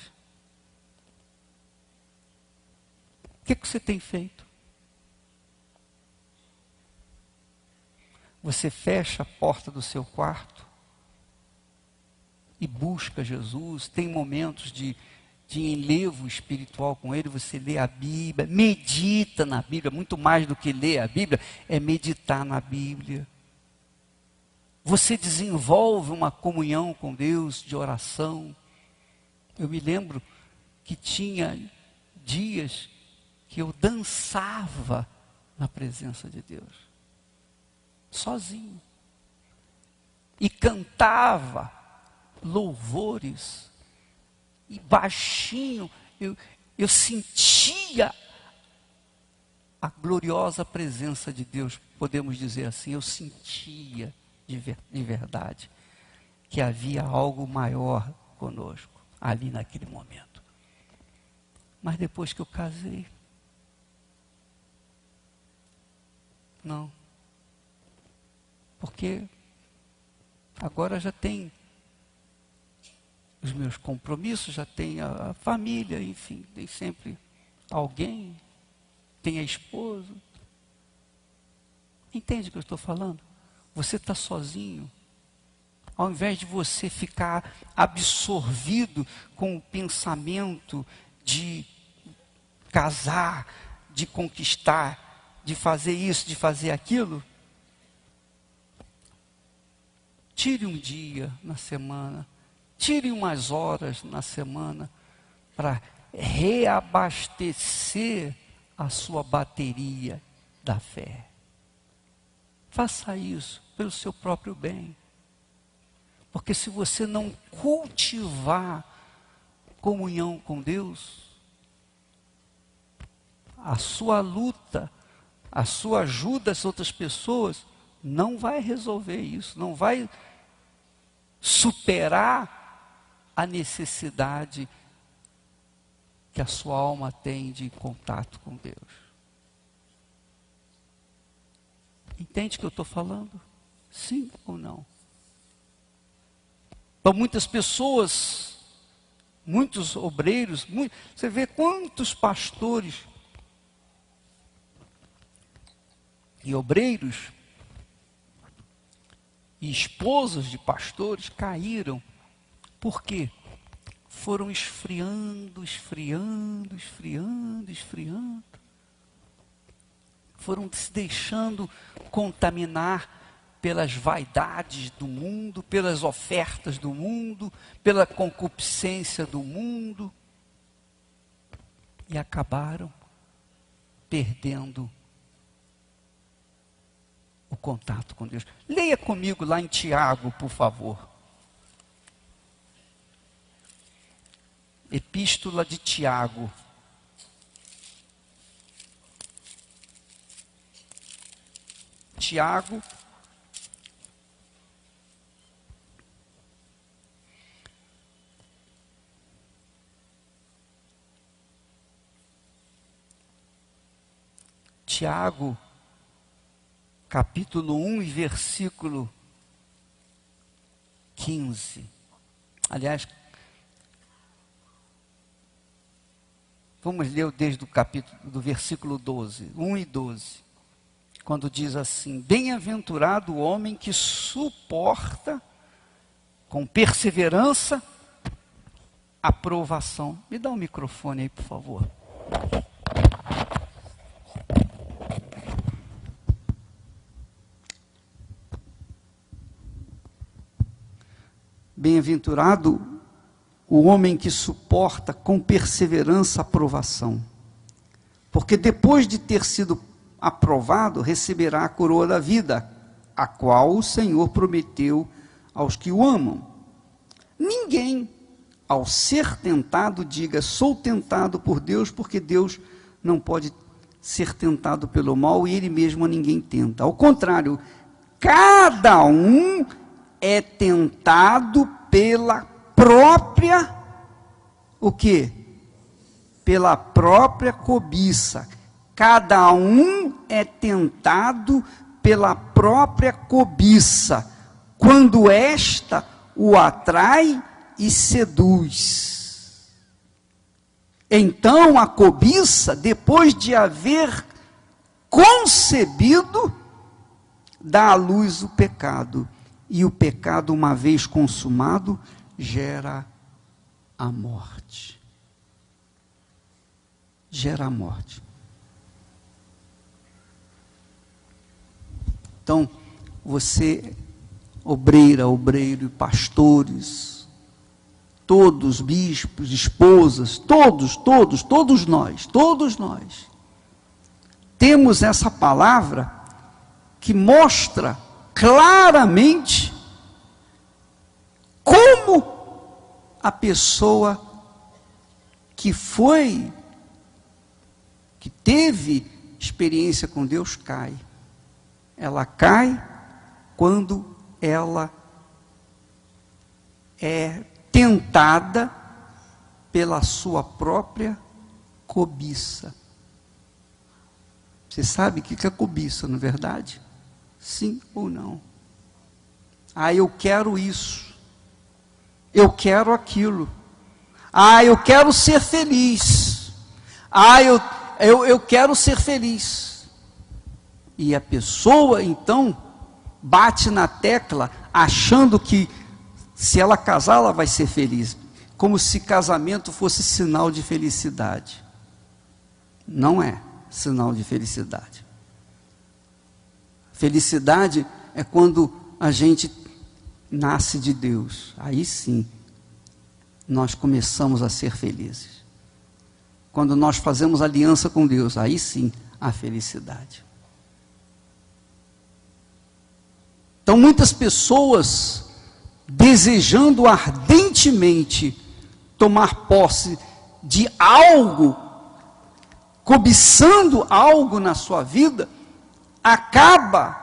O que você tem feito? Você fecha a porta do seu quarto e busca Jesus, tem momentos de enlevo espiritual com Ele, você lê a Bíblia, medita na Bíblia, muito mais do que ler a Bíblia, é meditar na Bíblia. Você desenvolve uma comunhão com Deus de oração. Eu me lembro que tinha dias que eu dançava na presença de Deus, sozinho, e cantava louvores, e baixinho, eu sentia a gloriosa presença de Deus, podemos dizer assim, eu sentia de verdade que havia algo maior conosco, ali naquele momento. Mas depois que eu casei, não. Porque agora já tem os meus compromissos, já tem a família, enfim, tem sempre alguém, tem a esposa. Entende o que eu estou falando? Você está sozinho. Ao invés de você ficar absorvido com o pensamento de casar, de conquistar, de fazer isso, de fazer aquilo, tire um dia na semana, tire umas horas na semana para reabastecer a sua bateria da fé. Faça isso pelo seu próprio bem. Porque se você não cultivar comunhão com Deus, a sua luta, a sua ajuda às outras pessoas, não vai resolver isso, não vai superar a necessidade que a sua alma tem de contato com Deus. Entende o que eu estou falando? Sim ou não? Para muitas pessoas, muitos obreiros, você vê quantos pastores e obreiros e esposas de pastores caíram. Por quê? Foram esfriando. Foram se deixando contaminar pelas vaidades do mundo, pelas ofertas do mundo, pela concupiscência do mundo. E acabaram perdendo o contato com Deus. Leia comigo lá em Tiago, por favor. Epístola de Tiago. Tiago, capítulo 1 e versículo 15. Aliás, vamos ler desde o capítulo, do versículo 12, 1 e 12. Quando diz assim: bem-aventurado o homem que suporta com perseverança a provação. Me dá um microfone aí, por favor. Bem-aventurado o homem que suporta com perseverança a provação, porque depois de ter sido aprovado, receberá a coroa da vida, a qual o Senhor prometeu aos que o amam. Ninguém, ao ser tentado, diga: sou tentado por Deus, porque Deus não pode ser tentado pelo mal e Ele mesmo a ninguém tenta. Ao contrário, cada um é tentado pela própria, o quê? Pela própria cobiça. Cada um é tentado pela própria cobiça, quando esta o atrai e seduz. Então a cobiça, depois de haver concebido, dá à luz o pecado. E o pecado, uma vez consumado, gera a morte. Gera a morte. Então, você, obreiro, pastores, todos, bispos, esposas, todos nós, temos essa palavra que mostra claramente como a pessoa que teve experiência com Deus cai. Ela cai quando ela é tentada pela sua própria cobiça. Você sabe o que é cobiça, não é verdade? Sim ou não? Ah, eu quero isso. Eu quero aquilo. Ah, eu quero ser feliz. Ah, eu quero ser feliz. E a pessoa, então, bate na tecla, achando que se ela casar, ela vai ser feliz. Como se casamento fosse sinal de felicidade. Não é sinal de felicidade. Felicidade é quando a gente nasce de Deus. Aí sim, nós começamos a ser felizes. Quando nós fazemos aliança com Deus, aí sim, a felicidade. Então, muitas pessoas, desejando ardentemente tomar posse de algo, cobiçando algo na sua vida, acaba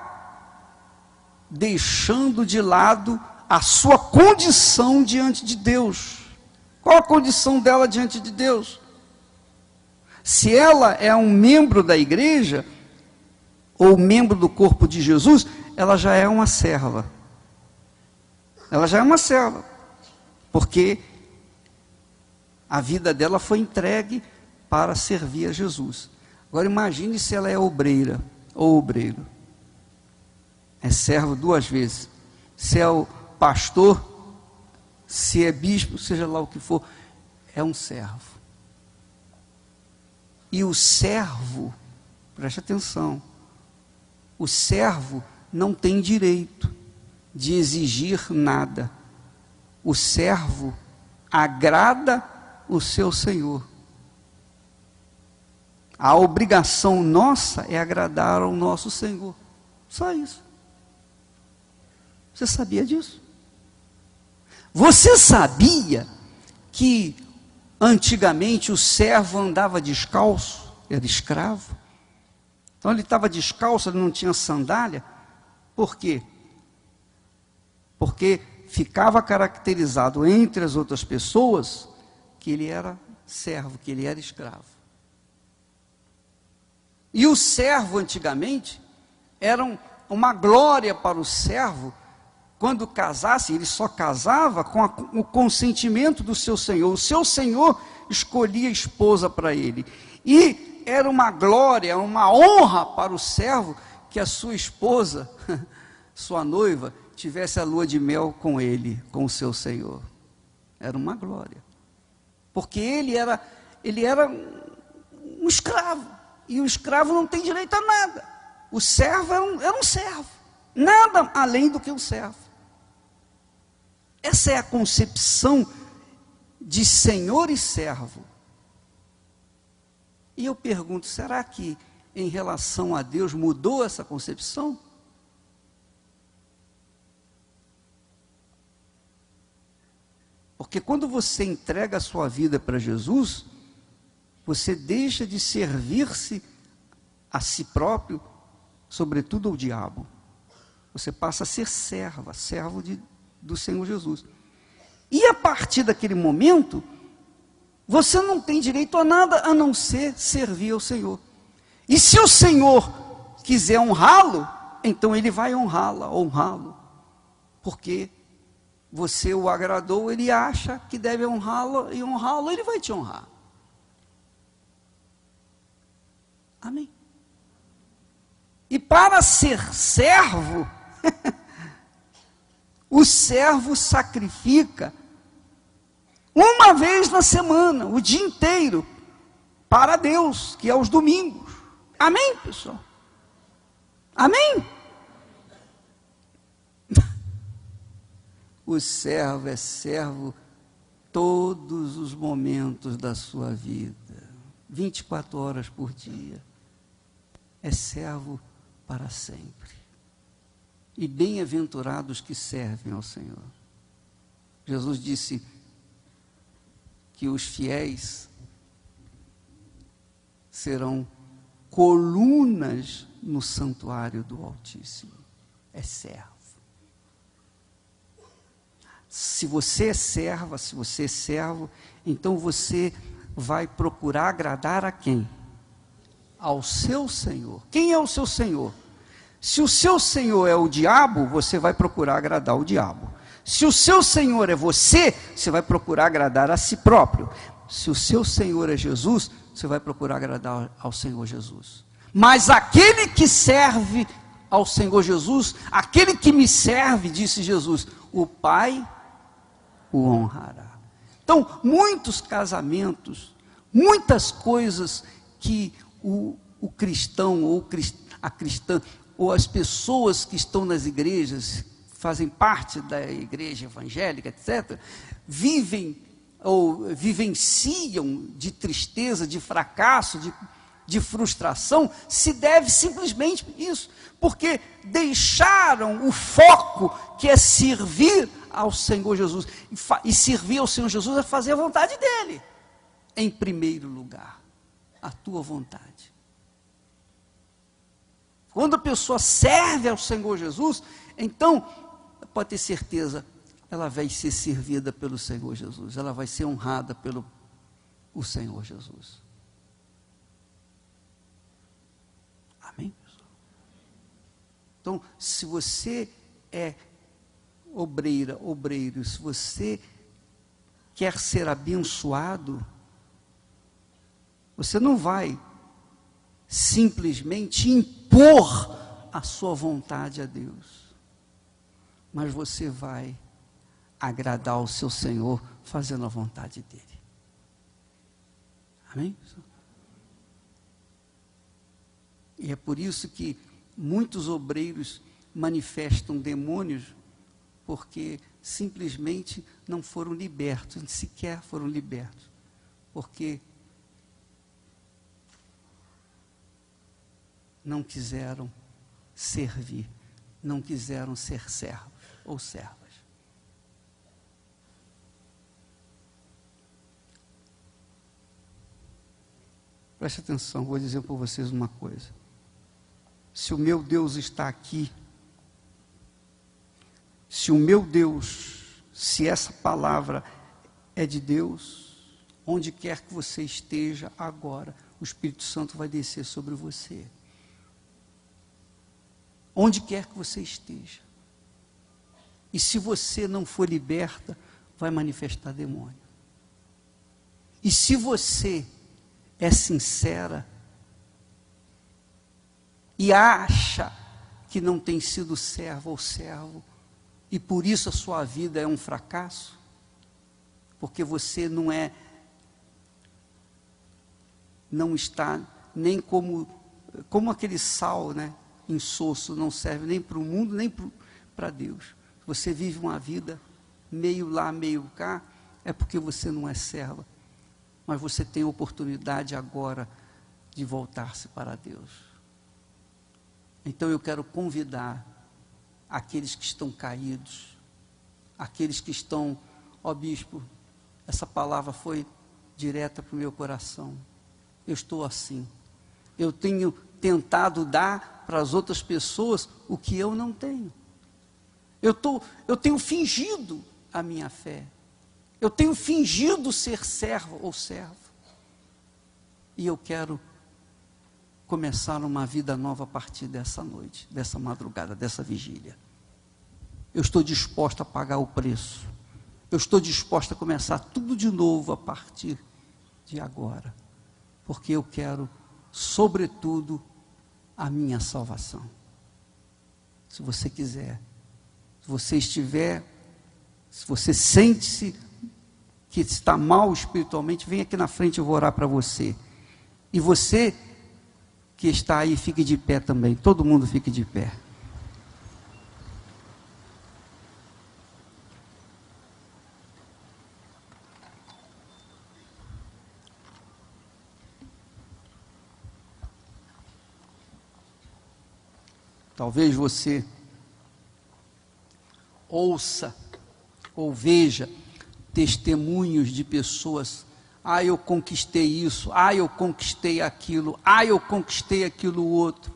deixando de lado a sua condição diante de Deus. Qual a condição dela diante de Deus? Se ela é um membro da igreja, ou membro do corpo de Jesus, ela já é uma serva. Ela já é uma serva, porque a vida dela foi entregue para servir a Jesus. Agora imagine se ela é obreira ou obreiro. É servo duas vezes. Se é o pastor, se é bispo, seja lá o que for, é um servo. E o servo, preste atenção, o servo não tem direito de exigir nada. O servo agrada o seu senhor. A obrigação nossa é agradar ao nosso Senhor. Só isso. Você sabia disso? Você sabia que antigamente o servo andava descalço? Era escravo. Então ele estava descalço, ele não tinha sandália. Por quê? Porque ficava caracterizado entre as outras pessoas que ele era servo, que ele era escravo. E o servo antigamente era uma glória para o servo. Quando casasse, ele só casava com o consentimento do seu senhor. O seu senhor escolhia a esposa para ele. E era uma glória, uma honra para o servo que a sua esposa, sua noiva, tivesse a lua de mel com ele, com o seu senhor. Era uma glória. Porque ele era um escravo. E o escravo não tem direito a nada. O servo era um servo. Nada além do que um servo. Essa é a concepção de senhor e servo. E eu pergunto, será que em relação a Deus mudou essa concepção? Porque quando você entrega a sua vida para Jesus, você deixa de servir-se a si próprio, sobretudo ao diabo. Você passa a ser servo do Senhor Jesus. E a partir daquele momento, você não tem direito a nada a não ser servir ao Senhor. E se o Senhor quiser honrá-lo, então ele vai honrá-lo. Porque você o agradou, ele acha que deve honrá-lo, e honrá-lo, ele vai te honrar. Amém. E para ser servo, o servo sacrifica uma vez na semana, o dia inteiro, para Deus, que é os domingos. Amém, pessoal? Amém? O servo é servo todos os momentos da sua vida, 24 horas por dia. É servo para sempre. E bem-aventurados que servem ao Senhor. Jesus disse que os fiéis serão colunas no santuário do Altíssimo. É servo. Se você é serva, se você é servo, então você vai procurar agradar a quem? Ao seu Senhor. Quem é o seu Senhor? Se o seu Senhor é o diabo, você vai procurar agradar o diabo. Se o seu Senhor é você, você vai procurar agradar a si próprio. Se o seu Senhor é Jesus, você vai procurar agradar ao Senhor Jesus. Mas aquele que serve ao Senhor Jesus, aquele que me serve, disse Jesus, o Pai o honrará. Então, muitos casamentos, muitas coisas que o cristão ou a cristã, ou as pessoas que estão nas igrejas, fazem parte da igreja evangélica, etc., vivem ou vivenciam de tristeza, de fracasso, de frustração, se deve simplesmente isso, porque deixaram o foco que é servir ao Senhor Jesus, e servir ao Senhor Jesus é fazer a vontade dele, em primeiro lugar, a tua vontade. Quando a pessoa serve ao Senhor Jesus, então, pode ter certeza, ela vai ser servida pelo Senhor Jesus, ela vai ser honrada pelo o Senhor Jesus. Amém, pessoal? Então, se você é obreiro, se você quer ser abençoado, você não vai simplesmente impor a sua vontade a Deus, mas você vai agradar o seu Senhor fazendo a vontade dele. Amém? E é por isso que muitos obreiros manifestam demônios, porque simplesmente não foram libertos, sequer foram libertos, porque não quiseram servir, não quiseram ser servos ou servas. Preste atenção, vou dizer para vocês uma coisa. Se o meu Deus está aqui, se o meu Deus, se essa palavra é de Deus, onde quer que você esteja agora, o Espírito Santo vai descer sobre você. Onde quer que você esteja. E se você não for liberta, vai manifestar demônio. E se você é sincera e acha que não tem sido servo ou servo, e por isso a sua vida é um fracasso, porque você não está nem como aquele sal, né, insosso, não serve nem para o mundo, nem para Deus. Você vive uma vida meio lá, meio cá, é porque você não é serva. Mas você tem a oportunidade agora de voltar-se para Deus. Então eu quero convidar aqueles que estão caídos, aqueles que estão, ó bispo, essa palavra foi direta para o meu coração. Eu estou assim. Eu tenho tentado dar para as outras pessoas o que eu não tenho. Eu tenho fingido a minha fé. Eu tenho fingido ser servo ou servo. E eu quero começar uma vida nova a partir dessa noite, dessa madrugada, dessa vigília. Eu estou disposto a pagar o preço. Eu estou disposto a começar tudo de novo a partir de agora. Porque eu quero, sobretudo, a minha salvação. Se você quiser, se você sente-se que está mal espiritualmente, vem aqui na frente, eu vou orar para você. E você que está aí, fique de pé também. Todo mundo fique de pé. Talvez você ouça ou veja testemunhos de pessoas: ah, eu conquistei isso, ah, eu conquistei aquilo, ah, eu conquistei aquilo outro.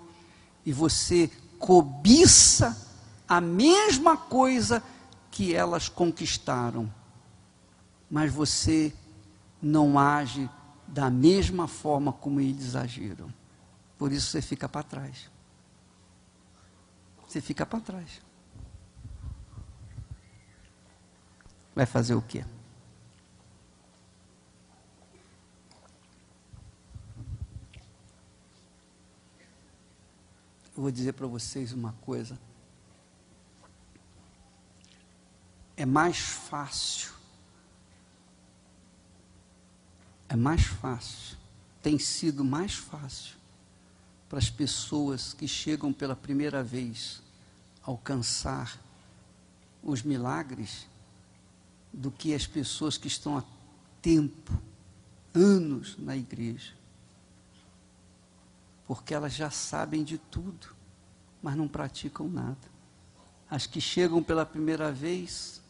E você cobiça a mesma coisa que elas conquistaram, mas você não age da mesma forma como eles agiram. Por isso você fica para trás. Você fica para trás. Vai fazer o quê? Eu vou dizer para vocês uma coisa. É mais fácil, tem sido mais fácil para as pessoas que chegam pela primeira vez a alcançar os milagres do que as pessoas que estão há tempo, anos na igreja. Porque elas já sabem de tudo, mas não praticam nada. As que chegam pela primeira vez,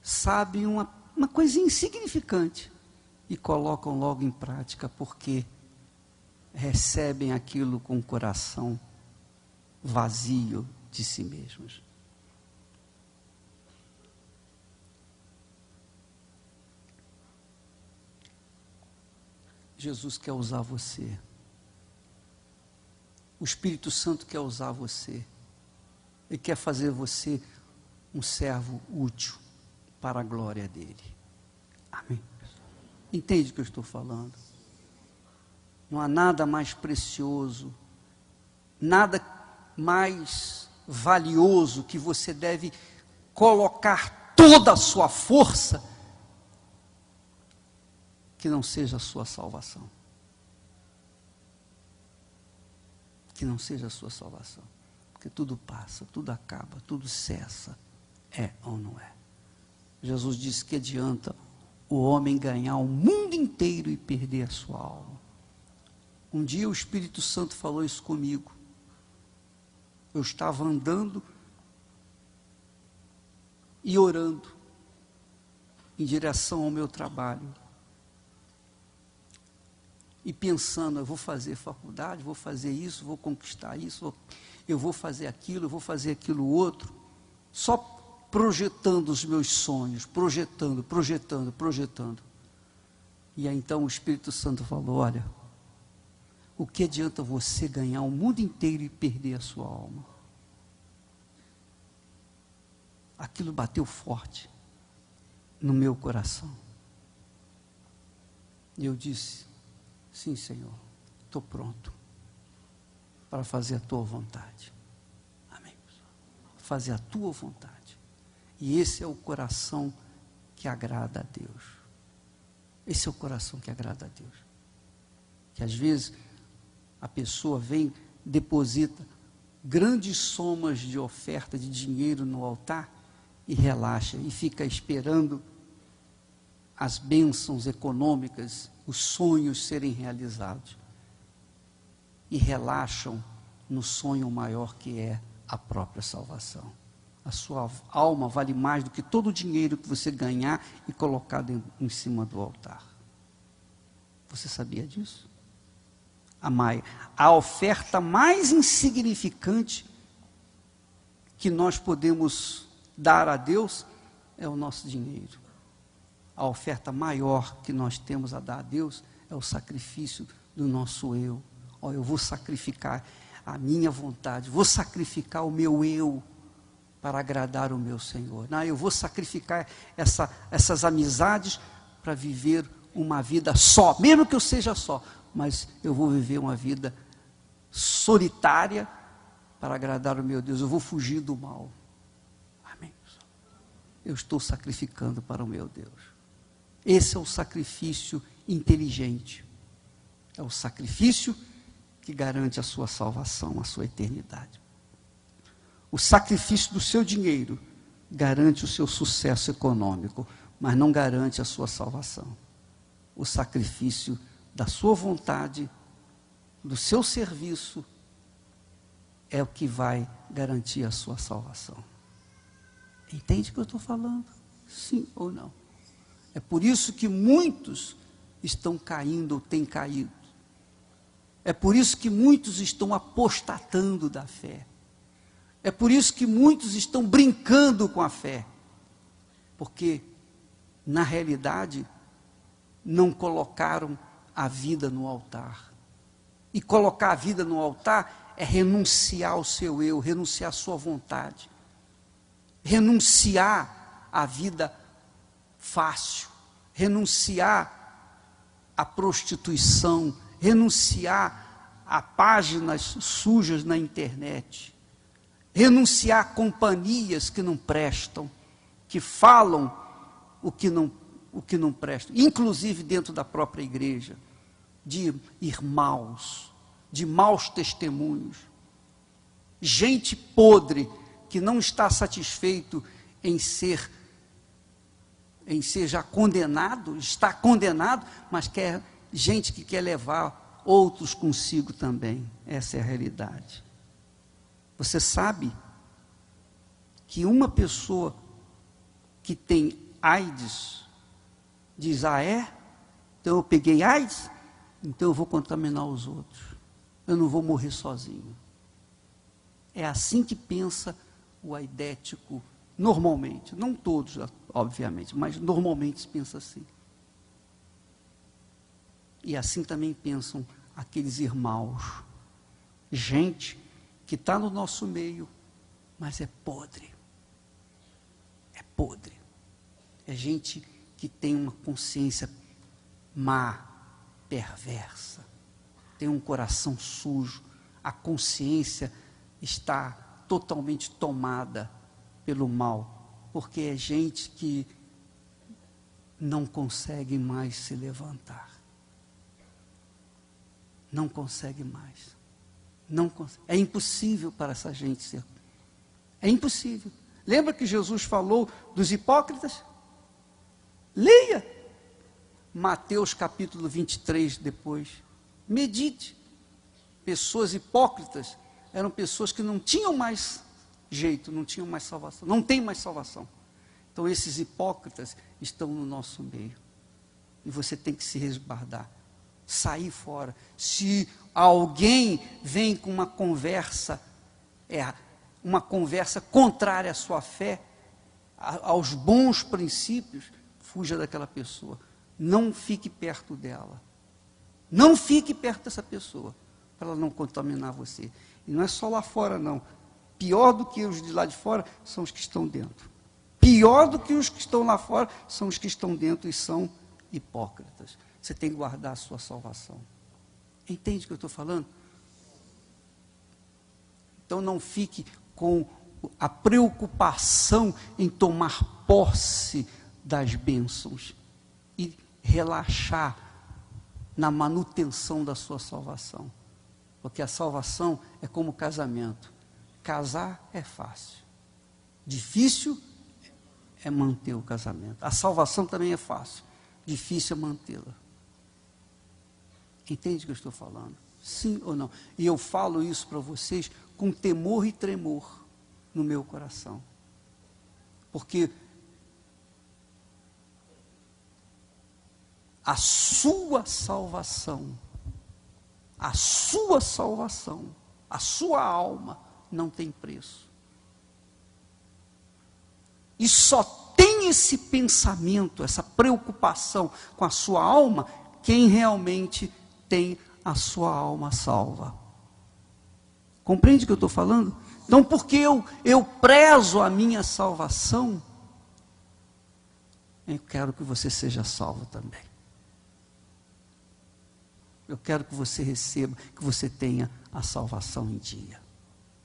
sabem uma coisinha insignificante e colocam logo em prática, porque recebem aquilo com o coração vazio de si mesmos. Jesus quer usar você. O Espírito Santo quer usar você. Ele quer fazer você um servo útil para a glória dele. Amém? Entende o que eu estou falando? Não há nada mais precioso, nada mais valioso que você deve colocar toda a sua força que não seja a sua salvação. Que não seja a sua salvação. Porque tudo passa, tudo acaba, tudo cessa. É ou não é? Jesus disse que adianta o homem ganhar o mundo inteiro e perder a sua alma. Um dia o Espírito Santo falou isso comigo. Eu estava andando e orando em direção ao meu trabalho. E pensando, eu vou fazer faculdade, vou fazer isso, vou conquistar isso, eu vou fazer aquilo, eu vou fazer aquilo outro. Só projetando os meus sonhos, projetando. E aí então o Espírito Santo falou, olha, o que adianta você ganhar o mundo inteiro e perder a sua alma? Aquilo bateu forte no meu coração. E eu disse, sim, Senhor, estou pronto para fazer a tua vontade. Amém. Fazer a tua vontade. E esse é o coração que agrada a Deus. Esse é o coração que agrada a Deus. Que às vezes a pessoa vem, deposita grandes somas de oferta de dinheiro no altar e relaxa e fica esperando as bênçãos econômicas, os sonhos serem realizados. E relaxam no sonho maior que é a própria salvação. A sua alma vale mais do que todo o dinheiro que você ganhar e colocar em cima do altar. Você sabia disso? A oferta mais insignificante que nós podemos dar a Deus é o nosso dinheiro. A oferta maior que nós temos a dar a Deus é o sacrifício do nosso eu. Eu vou sacrificar a minha vontade, vou sacrificar o meu eu para agradar o meu Senhor. Não, eu vou sacrificar essas amizades para viver uma vida só, mesmo que eu seja só, mas eu vou viver uma vida solitária para agradar o meu Deus. Eu vou fugir do mal. Amém. Eu estou sacrificando para o meu Deus. Esse é o sacrifício inteligente. É o sacrifício que garante a sua salvação, a sua eternidade. O sacrifício do seu dinheiro garante o seu sucesso econômico, mas não garante a sua salvação. O sacrifício da sua vontade, do seu serviço, é o que vai garantir a sua salvação. Entende o que eu estou falando? Sim ou não? É por isso que muitos estão caindo ou têm caído. É por isso que muitos estão apostatando da fé. É por isso que muitos estão brincando com a fé. Porque, na realidade, não colocaram a vida no altar. E colocar a vida no altar é renunciar ao seu eu, renunciar à sua vontade. Renunciar à vida fácil. Renunciar à prostituição. Renunciar a páginas sujas na internet. Renunciar a companhias que não prestam, que falam o que não prestam, inclusive dentro da própria igreja, de irmãos, de maus testemunhos, gente podre que não está satisfeito em ser já condenado, está condenado, mas quer gente que quer levar outros consigo também. Essa é a realidade. Você sabe que uma pessoa que tem AIDS diz, então eu peguei AIDS, então eu vou contaminar os outros. Eu não vou morrer sozinho. É assim que pensa o aidético, normalmente. Não todos, obviamente, mas normalmente se pensa assim. E assim também pensam aqueles irmãos. Gente que está no nosso meio, mas é podre. É podre. É gente que tem uma consciência má, perversa, tem um coração sujo, a consciência está totalmente tomada pelo mal, porque é gente que não consegue mais se levantar. Não consegue mais. Não consegue. É impossível para essa gente ser. É impossível. Lembra que Jesus falou dos hipócritas? Leia Mateus capítulo 23 depois. Medite. Pessoas hipócritas eram pessoas que não tinham mais jeito, não tinham mais salvação, não tem mais salvação. Então esses hipócritas estão no nosso meio. E você tem que se resguardar, sair fora. Se alguém vem com uma conversa contrária à sua fé, aos bons princípios, fuja daquela pessoa. Não fique perto dela. Não fique perto dessa pessoa, para ela não contaminar você. E não é só lá fora, não. Pior do que os de lá de fora são os que estão dentro. Pior do que os que estão lá fora são os que estão dentro e são hipócritas. Você tem que guardar a sua salvação. Entende o que eu estou falando? Então não fique com a preocupação em tomar posse das bênçãos e relaxar na manutenção da sua salvação. Porque a salvação é como casamento. Casar é fácil. Difícil é manter o casamento. A salvação também é fácil. Difícil é mantê-la. Entende o que eu estou falando? Sim ou não? E eu falo isso para vocês com temor e tremor no meu coração. Porque a sua salvação, a sua alma não tem preço. E só tem esse pensamento, essa preocupação com a sua alma, quem realmente tem a sua alma salva. Compreende o que eu estou falando? Então, porque eu prezo a minha salvação, eu quero que você seja salvo também. Eu quero que você receba, que você tenha a salvação em dia.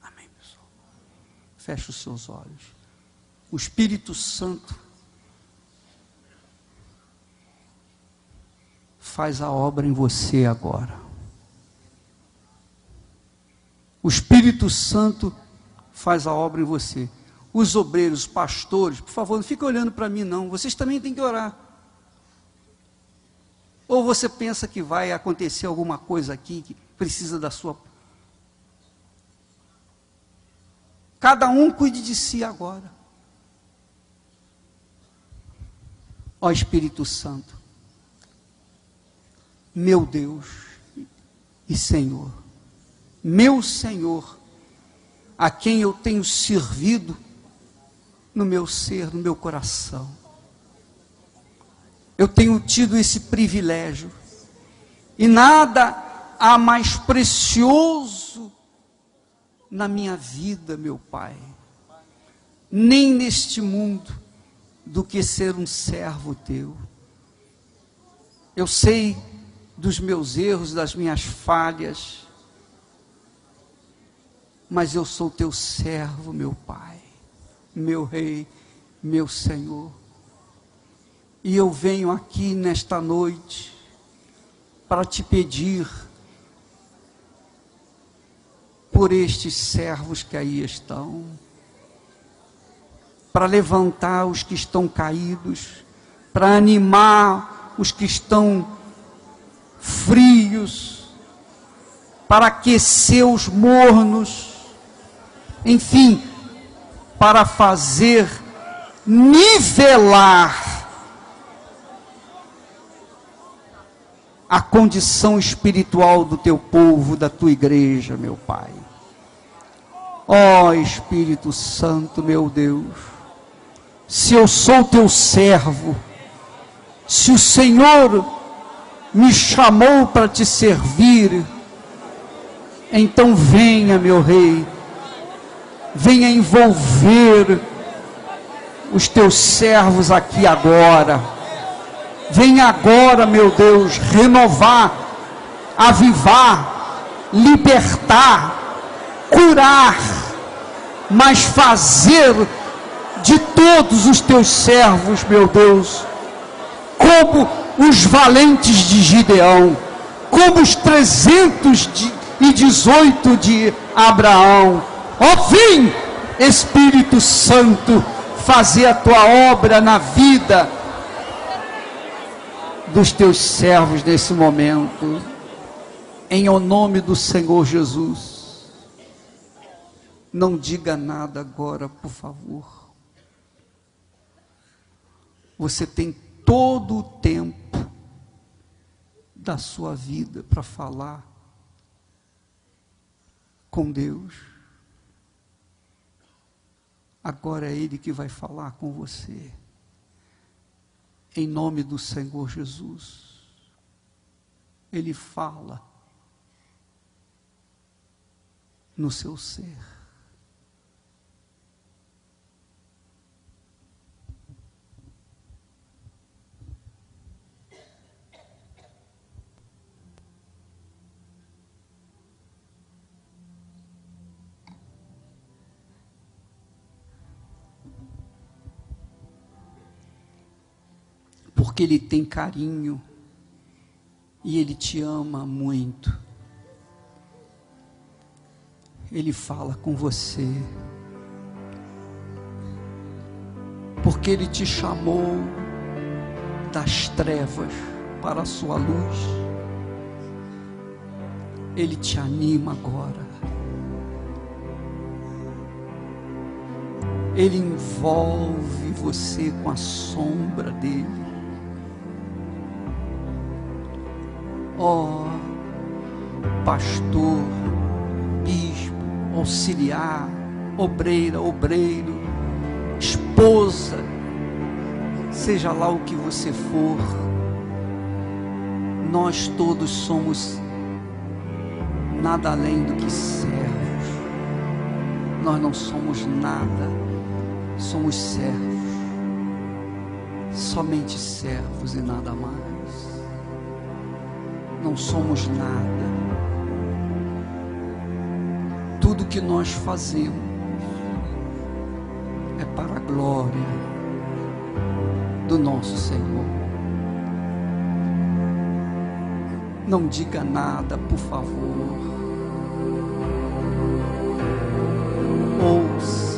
Amém, pessoal? Feche os seus olhos. O Espírito Santo faz a obra em você agora. O Espírito Santo faz a obra em você. Os obreiros, os pastores, por favor, não fiquem olhando para mim não, vocês também têm que orar. Ou você pensa que vai acontecer alguma coisa aqui que precisa da sua... Cada um cuide de si agora. Ó Espírito Santo, meu Deus e Senhor, meu Senhor, a quem eu tenho servido no meu ser, no meu coração. Eu tenho tido esse privilégio, e nada há mais precioso na minha vida, meu Pai, nem neste mundo, do que ser um servo teu. Eu sei dos meus erros, das minhas falhas, mas eu sou teu servo, meu Pai, meu Rei, meu Senhor. E eu venho aqui nesta noite para te pedir por estes servos que aí estão, para levantar os que estão caídos, para animar os que estão frios, para aquecer os mornos, enfim, para fazer nivelar a condição espiritual do teu povo, da tua igreja, meu Pai. Ó Espírito Santo, meu Deus, se eu sou teu servo, se o Senhor me chamou para te servir, então venha, meu Rei, venha envolver os teus servos aqui agora. Venha agora, meu Deus, renovar, avivar, libertar, curar, mas fazer de todos os teus servos, meu Deus, como os valentes de Gideão, como os 318 de Abraão. Ó, vem, Espírito Santo, fazer a tua obra na vida dos teus servos nesse momento, em o nome do Senhor Jesus. Não diga nada agora, por favor. Você tem todo o tempo da sua vida para falar com Deus. Agora é Ele que vai falar com você. Em nome do Senhor Jesus. Ele fala no seu ser. Porque Ele tem carinho e Ele te ama muito. Ele fala com você, porque Ele te chamou das trevas para a sua luz. Ele te anima agora. Ele envolve você com a sombra dele. Ó, pastor, bispo, auxiliar, obreira, obreiro, esposa, seja lá o que você for, nós todos somos nada além do que servos. Nós não somos nada, somos servos, somente servos e nada mais. Não somos nada. Tudo que nós fazemos é para a glória do nosso Senhor. Não diga nada, por favor. Ouça.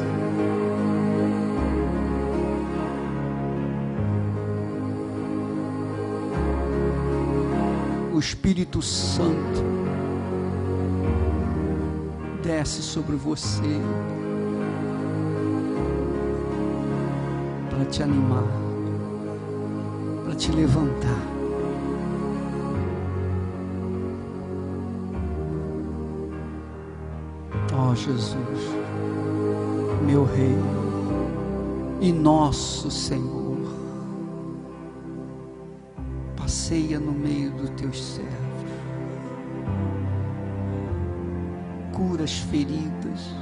O Espírito Santo desce sobre você para te animar, para te levantar. Ó Jesus, meu Rei e nosso Senhor, passeia no meio dos teus servos, cura as feridas,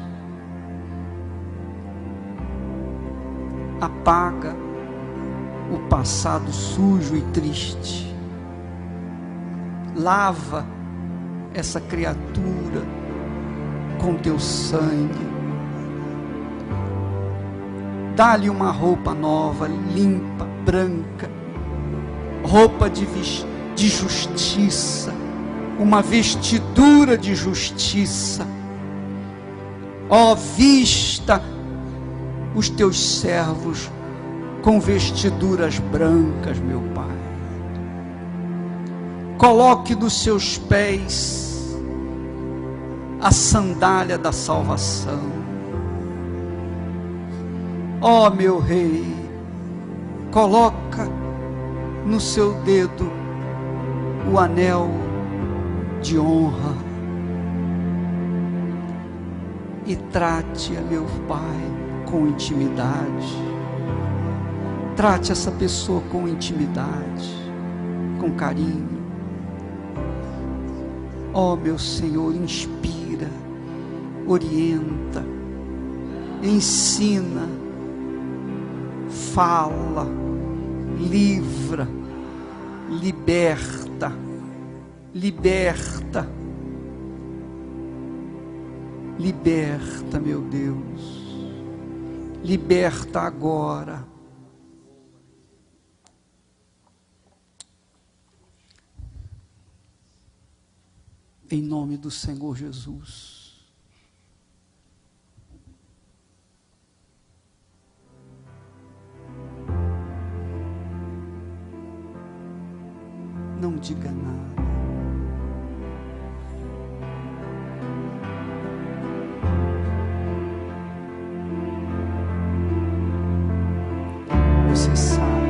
apaga o passado sujo e triste, lava essa criatura com teu sangue, dá-lhe uma roupa nova, limpa, branca, roupa de justiça, uma vestidura de justiça. Ó, vista os teus servos com vestiduras brancas, meu Pai. Coloque nos seus pés a sandália da salvação. Ó, meu Rei, coloca no seu dedo o anel de honra e trate-a, meu Pai, com intimidade. Trate essa pessoa com intimidade, com carinho. Ó, meu Senhor, inspira, orienta, ensina, fala, livra, liberta, liberta, liberta, meu Deus, liberta agora. Em nome do Senhor Jesus. Não diga nada. Você sabe.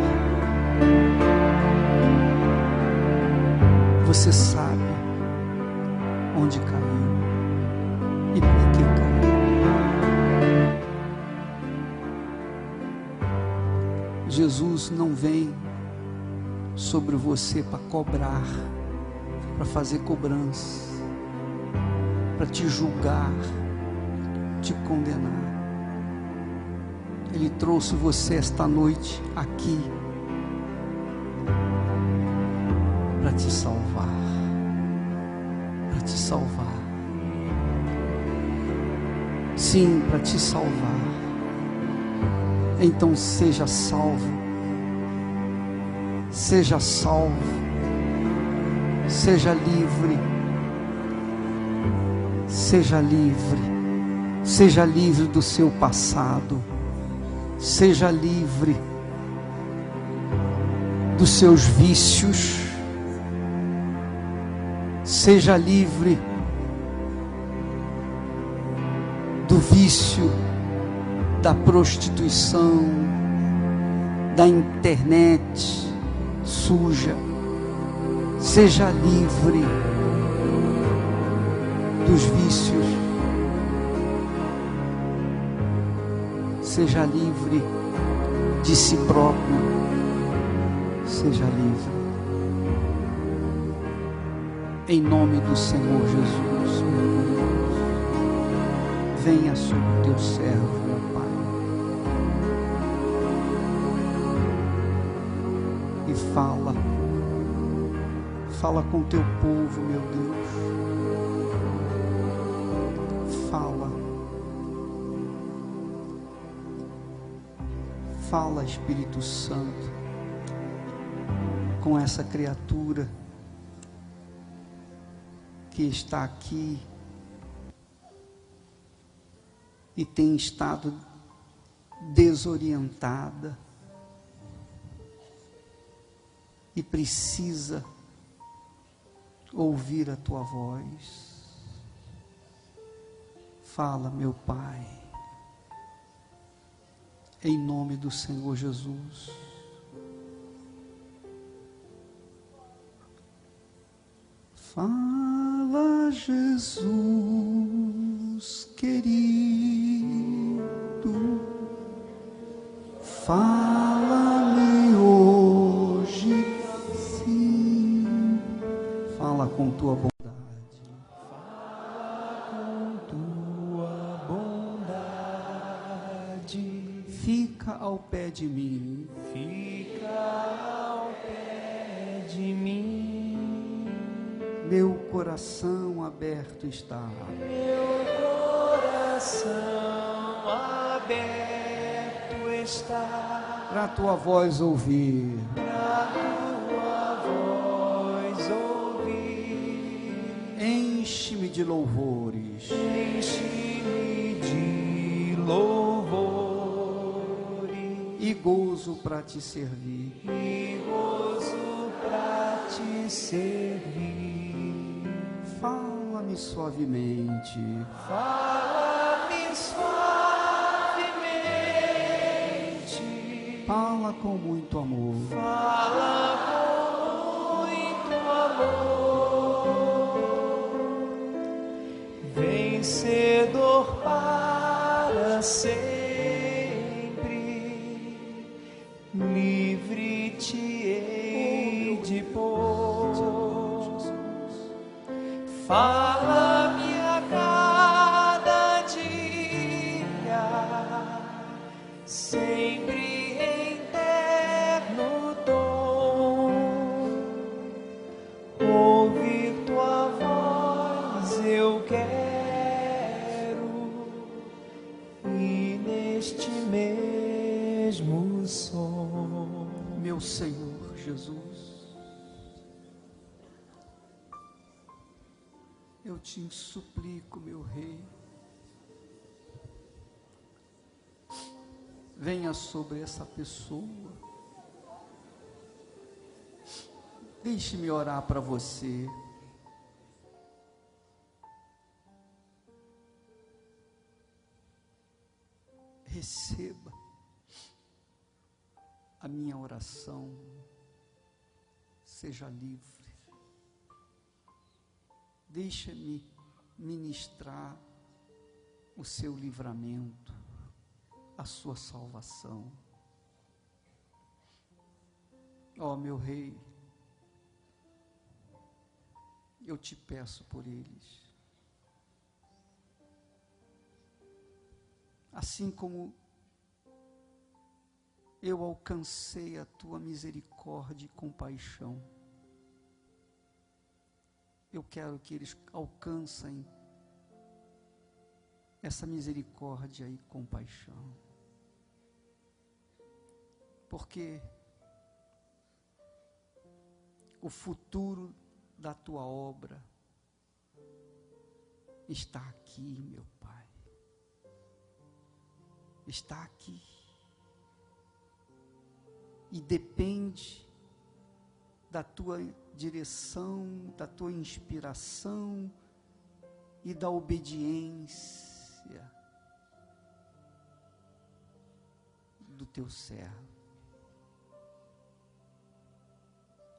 Você sabe onde caiu e por que caiu. Jesus não vem sobre você para cobrar, para fazer cobrança, para te julgar, te condenar. Ele trouxe você esta noite aqui para te salvar, para te salvar. Sim, para te salvar. Então seja salvo. Seja salvo, seja livre, seja livre, seja livre do seu passado, seja livre dos seus vícios, seja livre do vício da prostituição, da internet suja. Seja livre dos vícios, seja livre de si próprio, seja livre em nome do Senhor Jesus. Meu Deus, venha sobre o teu servo, meu Pai, e fala com teu povo, meu Deus, fala, Espírito Santo, com essa criatura que está aqui e tem estado desorientada e precisa ouvir a tua voz. Fala, meu Pai, em nome do Senhor Jesus. Fala, Jesus querido, fala-me hoje, sim, fala com tua bondade. Fala com tua bondade. Fica ao pé de mim, Fica ao pé de mim. meu coração aberto está. Meu coração aberto está Para a tua voz ouvir. pra tua voz ouvir. Enche-me de louvores, Enche-me de louvores e gozo para te servir. e gozo pra te servir. Fala-me suavemente, Fala-me suavemente. fala com muito amor. Fala com muito amor, vencedor para sempre, livre te hei de pôr. Fala-me a cada dia quero ir neste mesmo som. Meu Senhor Jesus, eu te suplico, meu Rei, venha sobre essa pessoa. Deixe-me orar para você. Receba a minha oração. Seja livre. Deixa-me ministrar o seu livramento, a sua salvação. Ó meu Rei, eu te peço por eles. Assim como eu alcancei a tua misericórdia e compaixão, eu quero que eles alcancem essa misericórdia e compaixão, porque o futuro da tua obra está aqui, meu Pai, está aqui, e depende da tua direção, da tua inspiração e da obediência do teu servo.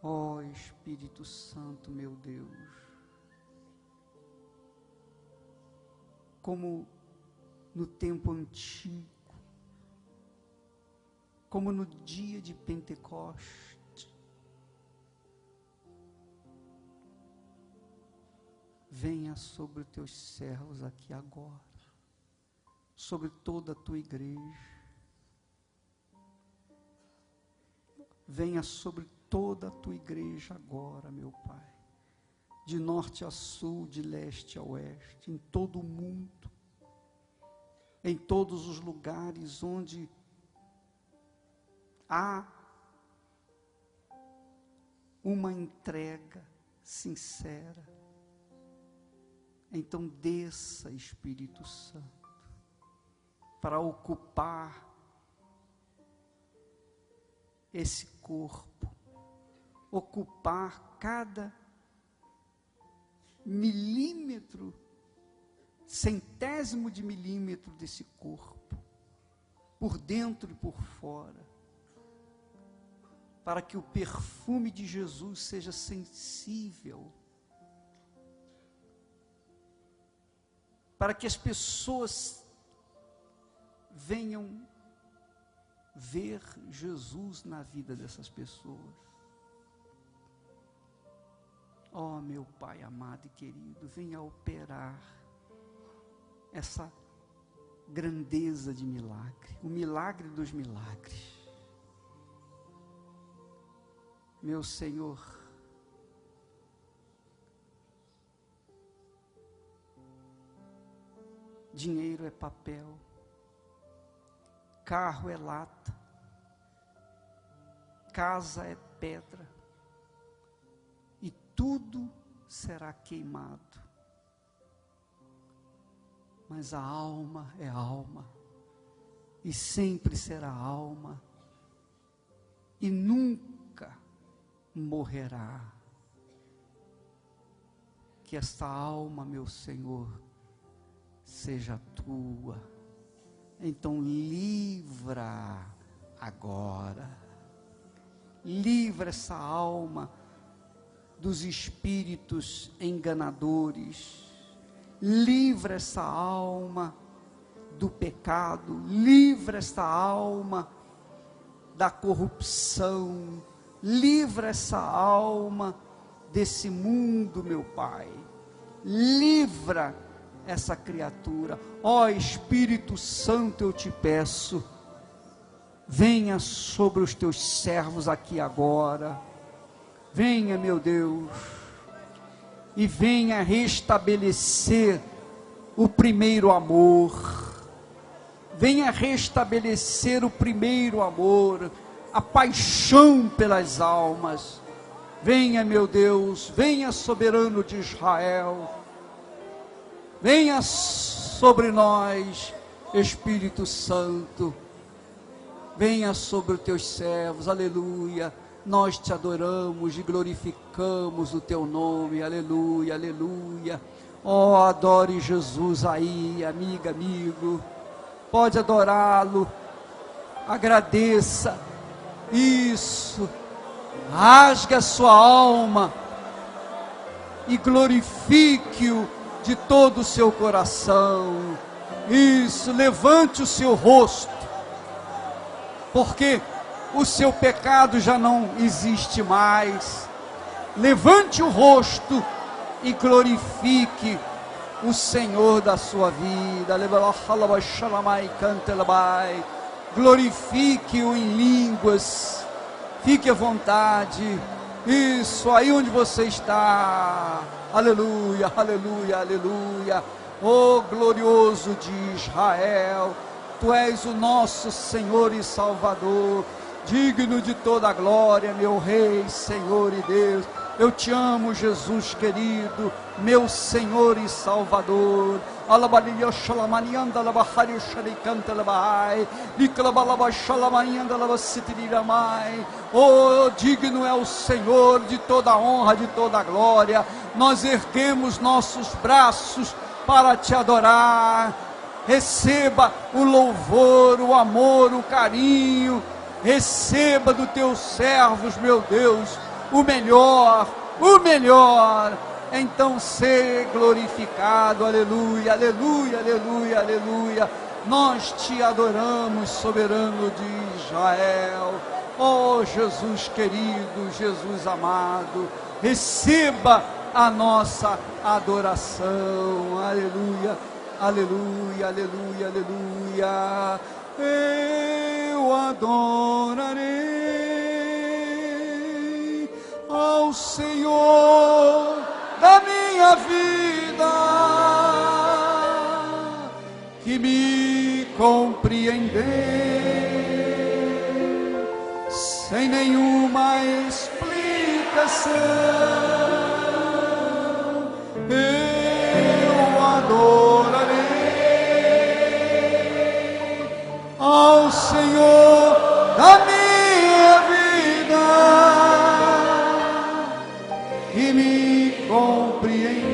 Ó Espírito Santo, meu Deus, como no tempo antigo, como no dia de Pentecoste, venha sobre os teus servos aqui agora, sobre toda a tua igreja, venha sobre toda a tua igreja agora, meu Pai, de norte a sul, de leste a oeste, em todo o mundo, em todos os lugares onde há uma entrega sincera. Então desça, Espírito Santo, para ocupar esse corpo, ocupar cada milímetro, centésimo de milímetro desse corpo, por dentro e por fora, para que o perfume de Jesus seja sensível, para que as pessoas venham ver Jesus na vida dessas pessoas. Ó meu Pai amado e querido, venha operar essa grandeza de milagre, o milagre dos milagres. Meu Senhor, dinheiro é papel, carro é lata, casa é pedra, e tudo será queimado, mas a alma é alma, e sempre será alma, e nunca morrerá. Que esta alma, meu Senhor, seja tua. Então livra agora, livra essa alma dos espíritos enganadores, livra essa alma do pecado, livra esta alma da corrupção, livra essa alma desse mundo, meu Pai, livra essa criatura. Ó Espírito Santo, eu te peço, venha sobre os teus servos aqui agora, venha, meu Deus, e venha restabelecer o primeiro amor. Venha restabelecer o primeiro amor, a paixão pelas almas. Venha, meu Deus, venha, soberano de Israel. Venha sobre nós, Espírito Santo. Venha sobre os teus servos, aleluia. Nós te adoramos e glorificamos o teu nome, aleluia, aleluia. Oh, adore Jesus aí, amiga, amigo. Pode adorá-lo, agradeça, isso, rasgue a sua alma e glorifique-o de todo o seu coração, isso, levante o seu rosto, porque o seu pecado já não existe mais. Levante o rosto e glorifique o Senhor da sua vida. Glorifique-o em línguas. Fique à vontade. Isso, aí onde você está. Aleluia, aleluia, aleluia. Oh, glorioso de Israel, Tu és o nosso Senhor e Salvador, digno de toda a glória, meu Rei, Senhor e Deus. Eu te amo, Jesus querido, meu Senhor e Salvador. Oh, digno é o Senhor de toda a honra, de toda a glória. Nós erguemos nossos braços para te adorar. Receba o louvor, o amor, o carinho. Receba dos teus servos, meu Deus, o melhor, o melhor. Então ser glorificado, aleluia, aleluia, aleluia, aleluia. Nós te adoramos, soberano de Israel. Oh, Jesus querido, Jesus amado, receba a nossa adoração, aleluia, aleluia, aleluia, aleluia. Eu adorarei ao Senhor da minha vida, que me compreendeu sem nenhuma explicação. Eu adorarei ao Senhor da minha vida, que me compreendeu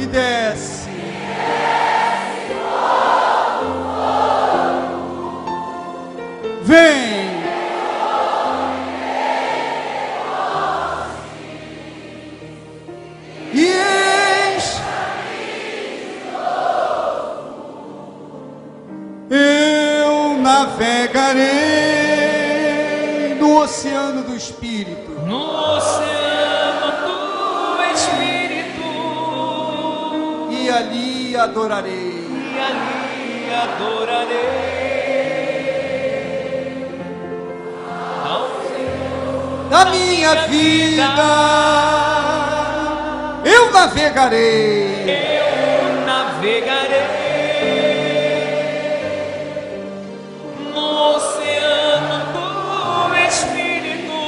e desce, vem, e enche. Eu navegarei no oceano do Espírito, no oceano do Espírito, e ali adorarei, e ali adorarei ao Senhor da minha vida. Eu navegarei, eu navegarei no oceano do Espírito,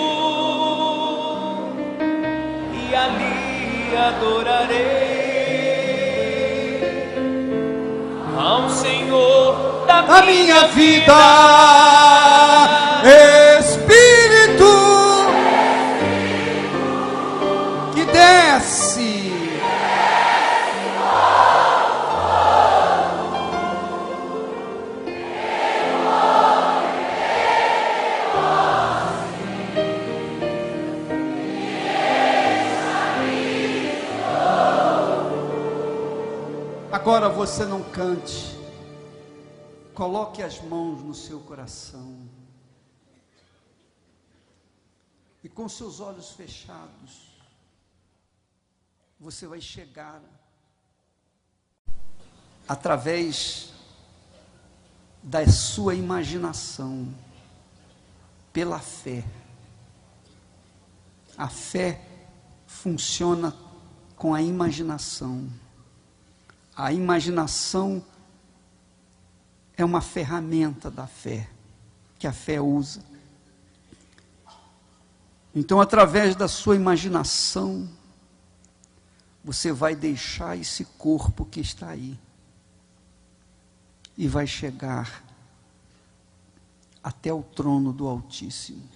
e ali adorarei ao Senhor da minha vida. Espírito que desce, embora você não cante, coloque as mãos no seu coração e com seus olhos fechados, você vai chegar através da sua imaginação, pela fé. A fé funciona com a imaginação. A imaginação é uma ferramenta da fé, que a fé usa. Então, através da sua imaginação, você vai deixar esse corpo que está aí e vai chegar até o trono do Altíssimo.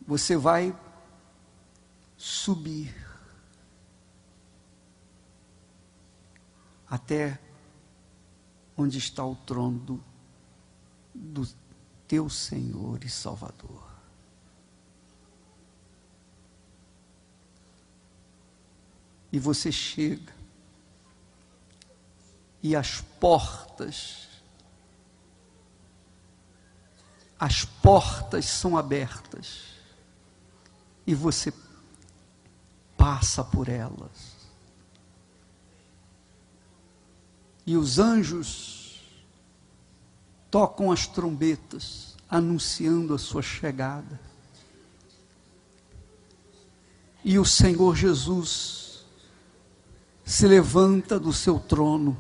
Você vai subir até onde está o trono do teu Senhor e Salvador. E você chega, e as portas são abertas, e você passa por elas. E os anjos tocam as trombetas, anunciando a sua chegada. E o Senhor Jesus se levanta do seu trono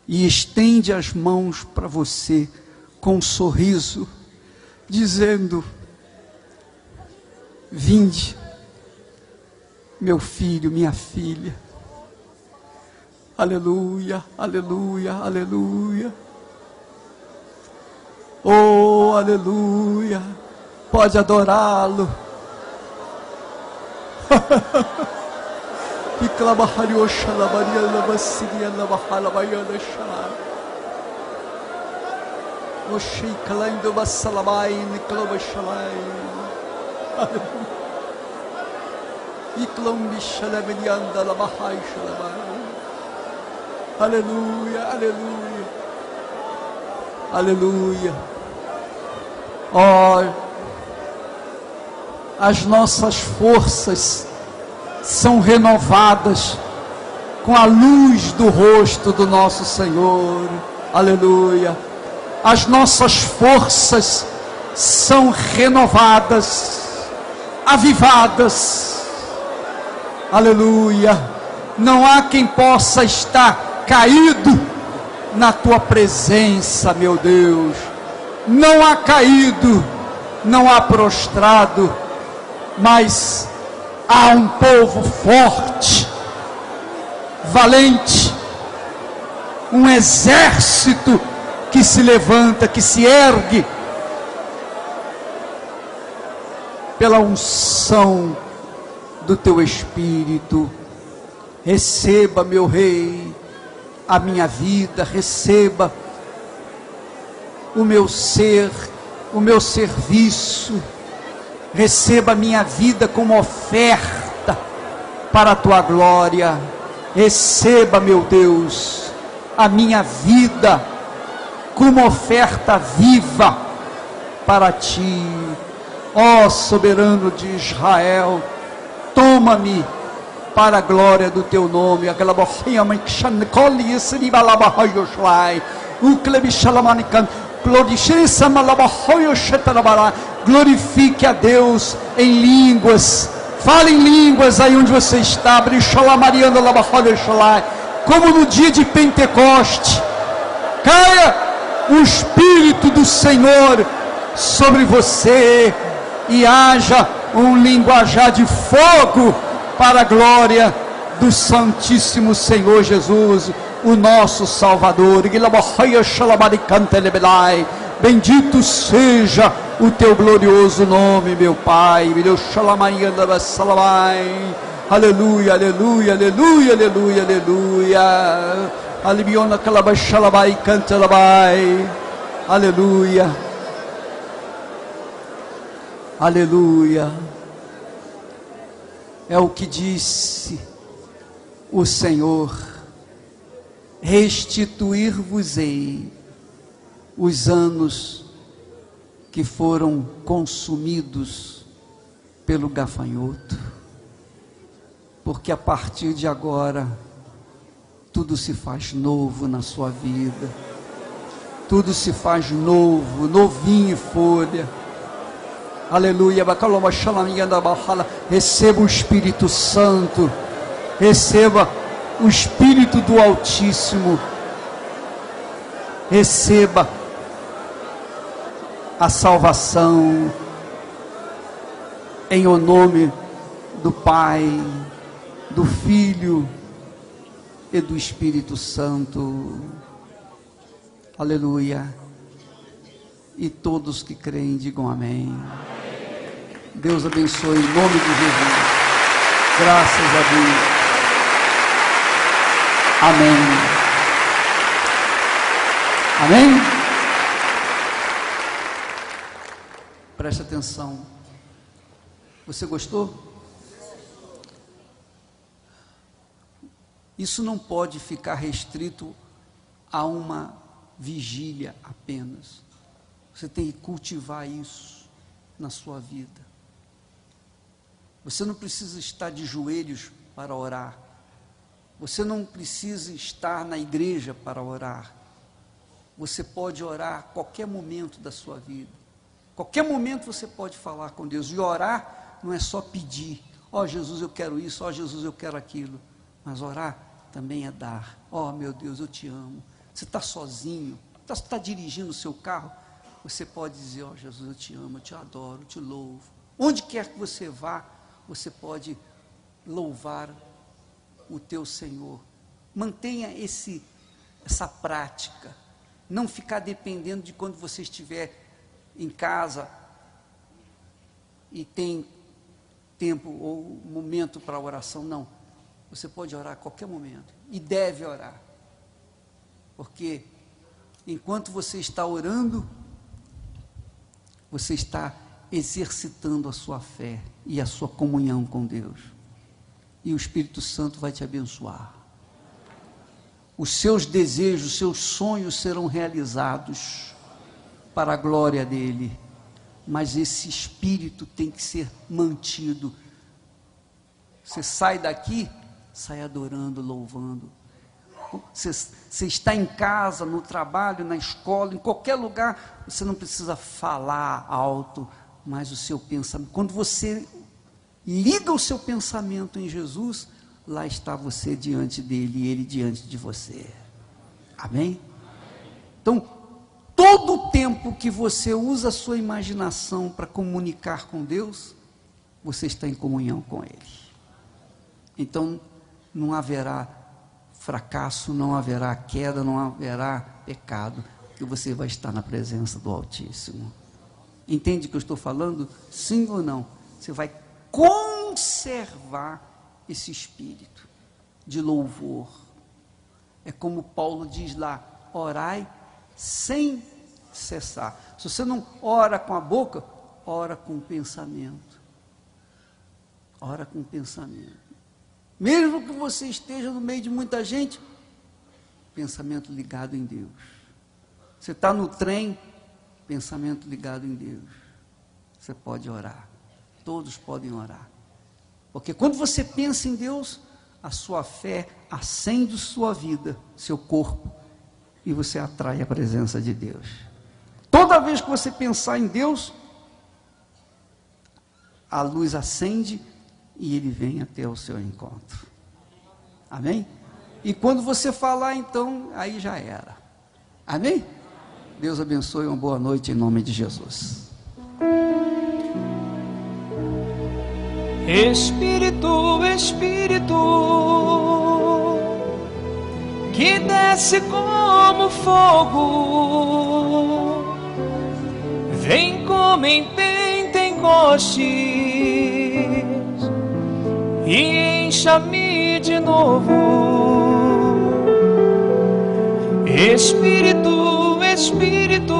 e estende as mãos para você com um sorriso, dizendo: vinde, meu filho, minha filha. Aleluia, aleluia, aleluia. Oh, aleluia. Pode adorá-lo. Aleluia, aleluia, aleluia. Oh, as nossas forças são renovadas com a luz do rosto do nosso Senhor. Aleluia. As nossas forças são renovadas, avivadas. Aleluia. Não há quem possa estar caído na tua presença, meu Deus. Não há caído, não há prostrado, mas há um povo forte, valente, um exército que se levanta, que se ergue pela unção do teu Espírito. Receba, meu Rei, a minha vida, receba o meu ser, o meu serviço, receba a minha vida como oferta para a tua glória. Receba, meu Deus, a minha vida como oferta viva para ti. Ó soberano de Israel, toma-me para a glória do teu nome. Glorifique a Deus em línguas. Fale em línguas aí onde você está. Como no dia de Pentecoste, caia o Espírito do Senhor sobre você e haja um linguajar de fogo para a glória do Santíssimo Senhor Jesus, o nosso Salvador. Bendito seja o teu glorioso nome, meu Pai. Aleluia, aleluia, aleluia, aleluia, aleluia. Alibiona calabashalabai, cantalabai. Aleluia. Aleluia. É o que disse o Senhor, restituir-vos-ei os anos que foram consumidos pelo gafanhoto, porque a partir de agora tudo se faz novo na sua vida, tudo se faz novo, novinho em folha. Aleluia. Receba o Espírito Santo, receba o Espírito do Altíssimo, receba a salvação em o nome do Pai, do Filho e do Espírito Santo. Aleluia. E todos que creem digam amém. Deus abençoe em nome de Jesus. Graças a Deus. Amém. Amém? Preste atenção. Você gostou? Isso não pode ficar restrito a uma vigília apenas. Você tem que cultivar isso na sua vida. Você não precisa estar de joelhos para orar. Você não precisa estar na igreja para orar. Você pode orar a qualquer momento da sua vida. Qualquer momento você pode falar com Deus. E orar não é só pedir. Ó Jesus, eu quero isso. Ó Jesus, eu quero aquilo. Mas orar também é dar. Ó meu Deus, eu te amo. Você está sozinho, está dirigindo o seu carro. Você pode dizer, ó Jesus, eu te amo, eu te adoro, eu te louvo. Onde quer que você vá, você pode louvar o teu Senhor. Mantenha essa prática. Não ficar dependendo de quando você estiver em casa e tem tempo ou momento para oração. Não. Você pode orar a qualquer momento. E deve orar. Porque enquanto você está orando, você está exercitando a sua fé e a sua comunhão com Deus. E o Espírito Santo vai te abençoar. Os seus desejos, os seus sonhos serão realizados para a glória dele. Mas esse espírito tem que ser mantido. Você sai daqui, sai adorando, louvando. Você está em casa, no trabalho, na escola, em qualquer lugar, você não precisa falar alto, mas o seu pensamento, quando você liga o seu pensamento em Jesus, lá está você diante dele e ele diante de você. Amém? Então, todo o tempo que você usa a sua imaginação para comunicar com Deus, você está em comunhão com ele. Então, não haverá fracasso, não haverá queda, não haverá pecado, que você vai estar na presença do Altíssimo. Entende o que eu estou falando? Sim ou não? Você vai conservar esse espírito de louvor. É como Paulo diz lá, orai sem cessar. Se você não ora com a boca, ora com o pensamento. Ora com o pensamento. Mesmo que você esteja no meio de muita gente, pensamento ligado em Deus. Você está no trem, pensamento ligado em Deus. Você pode orar. Todos podem orar. Porque quando você pensa em Deus, a sua fé acende sua vida, seu corpo, e você atrai a presença de Deus. Toda vez que você pensar em Deus, a luz acende e ele vem até o seu encontro. Amém? E quando você falar, então, aí já era. Amém? Deus abençoe, uma boa noite em nome de Jesus. Espírito, Espírito, que desce como fogo, vem como em Pentecostes e encha-me de novo. Espírito, Espírito,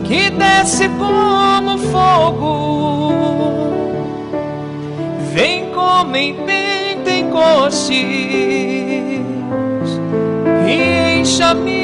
que desce como fogo, vem como em Pentecostes Pentecostes e encha-me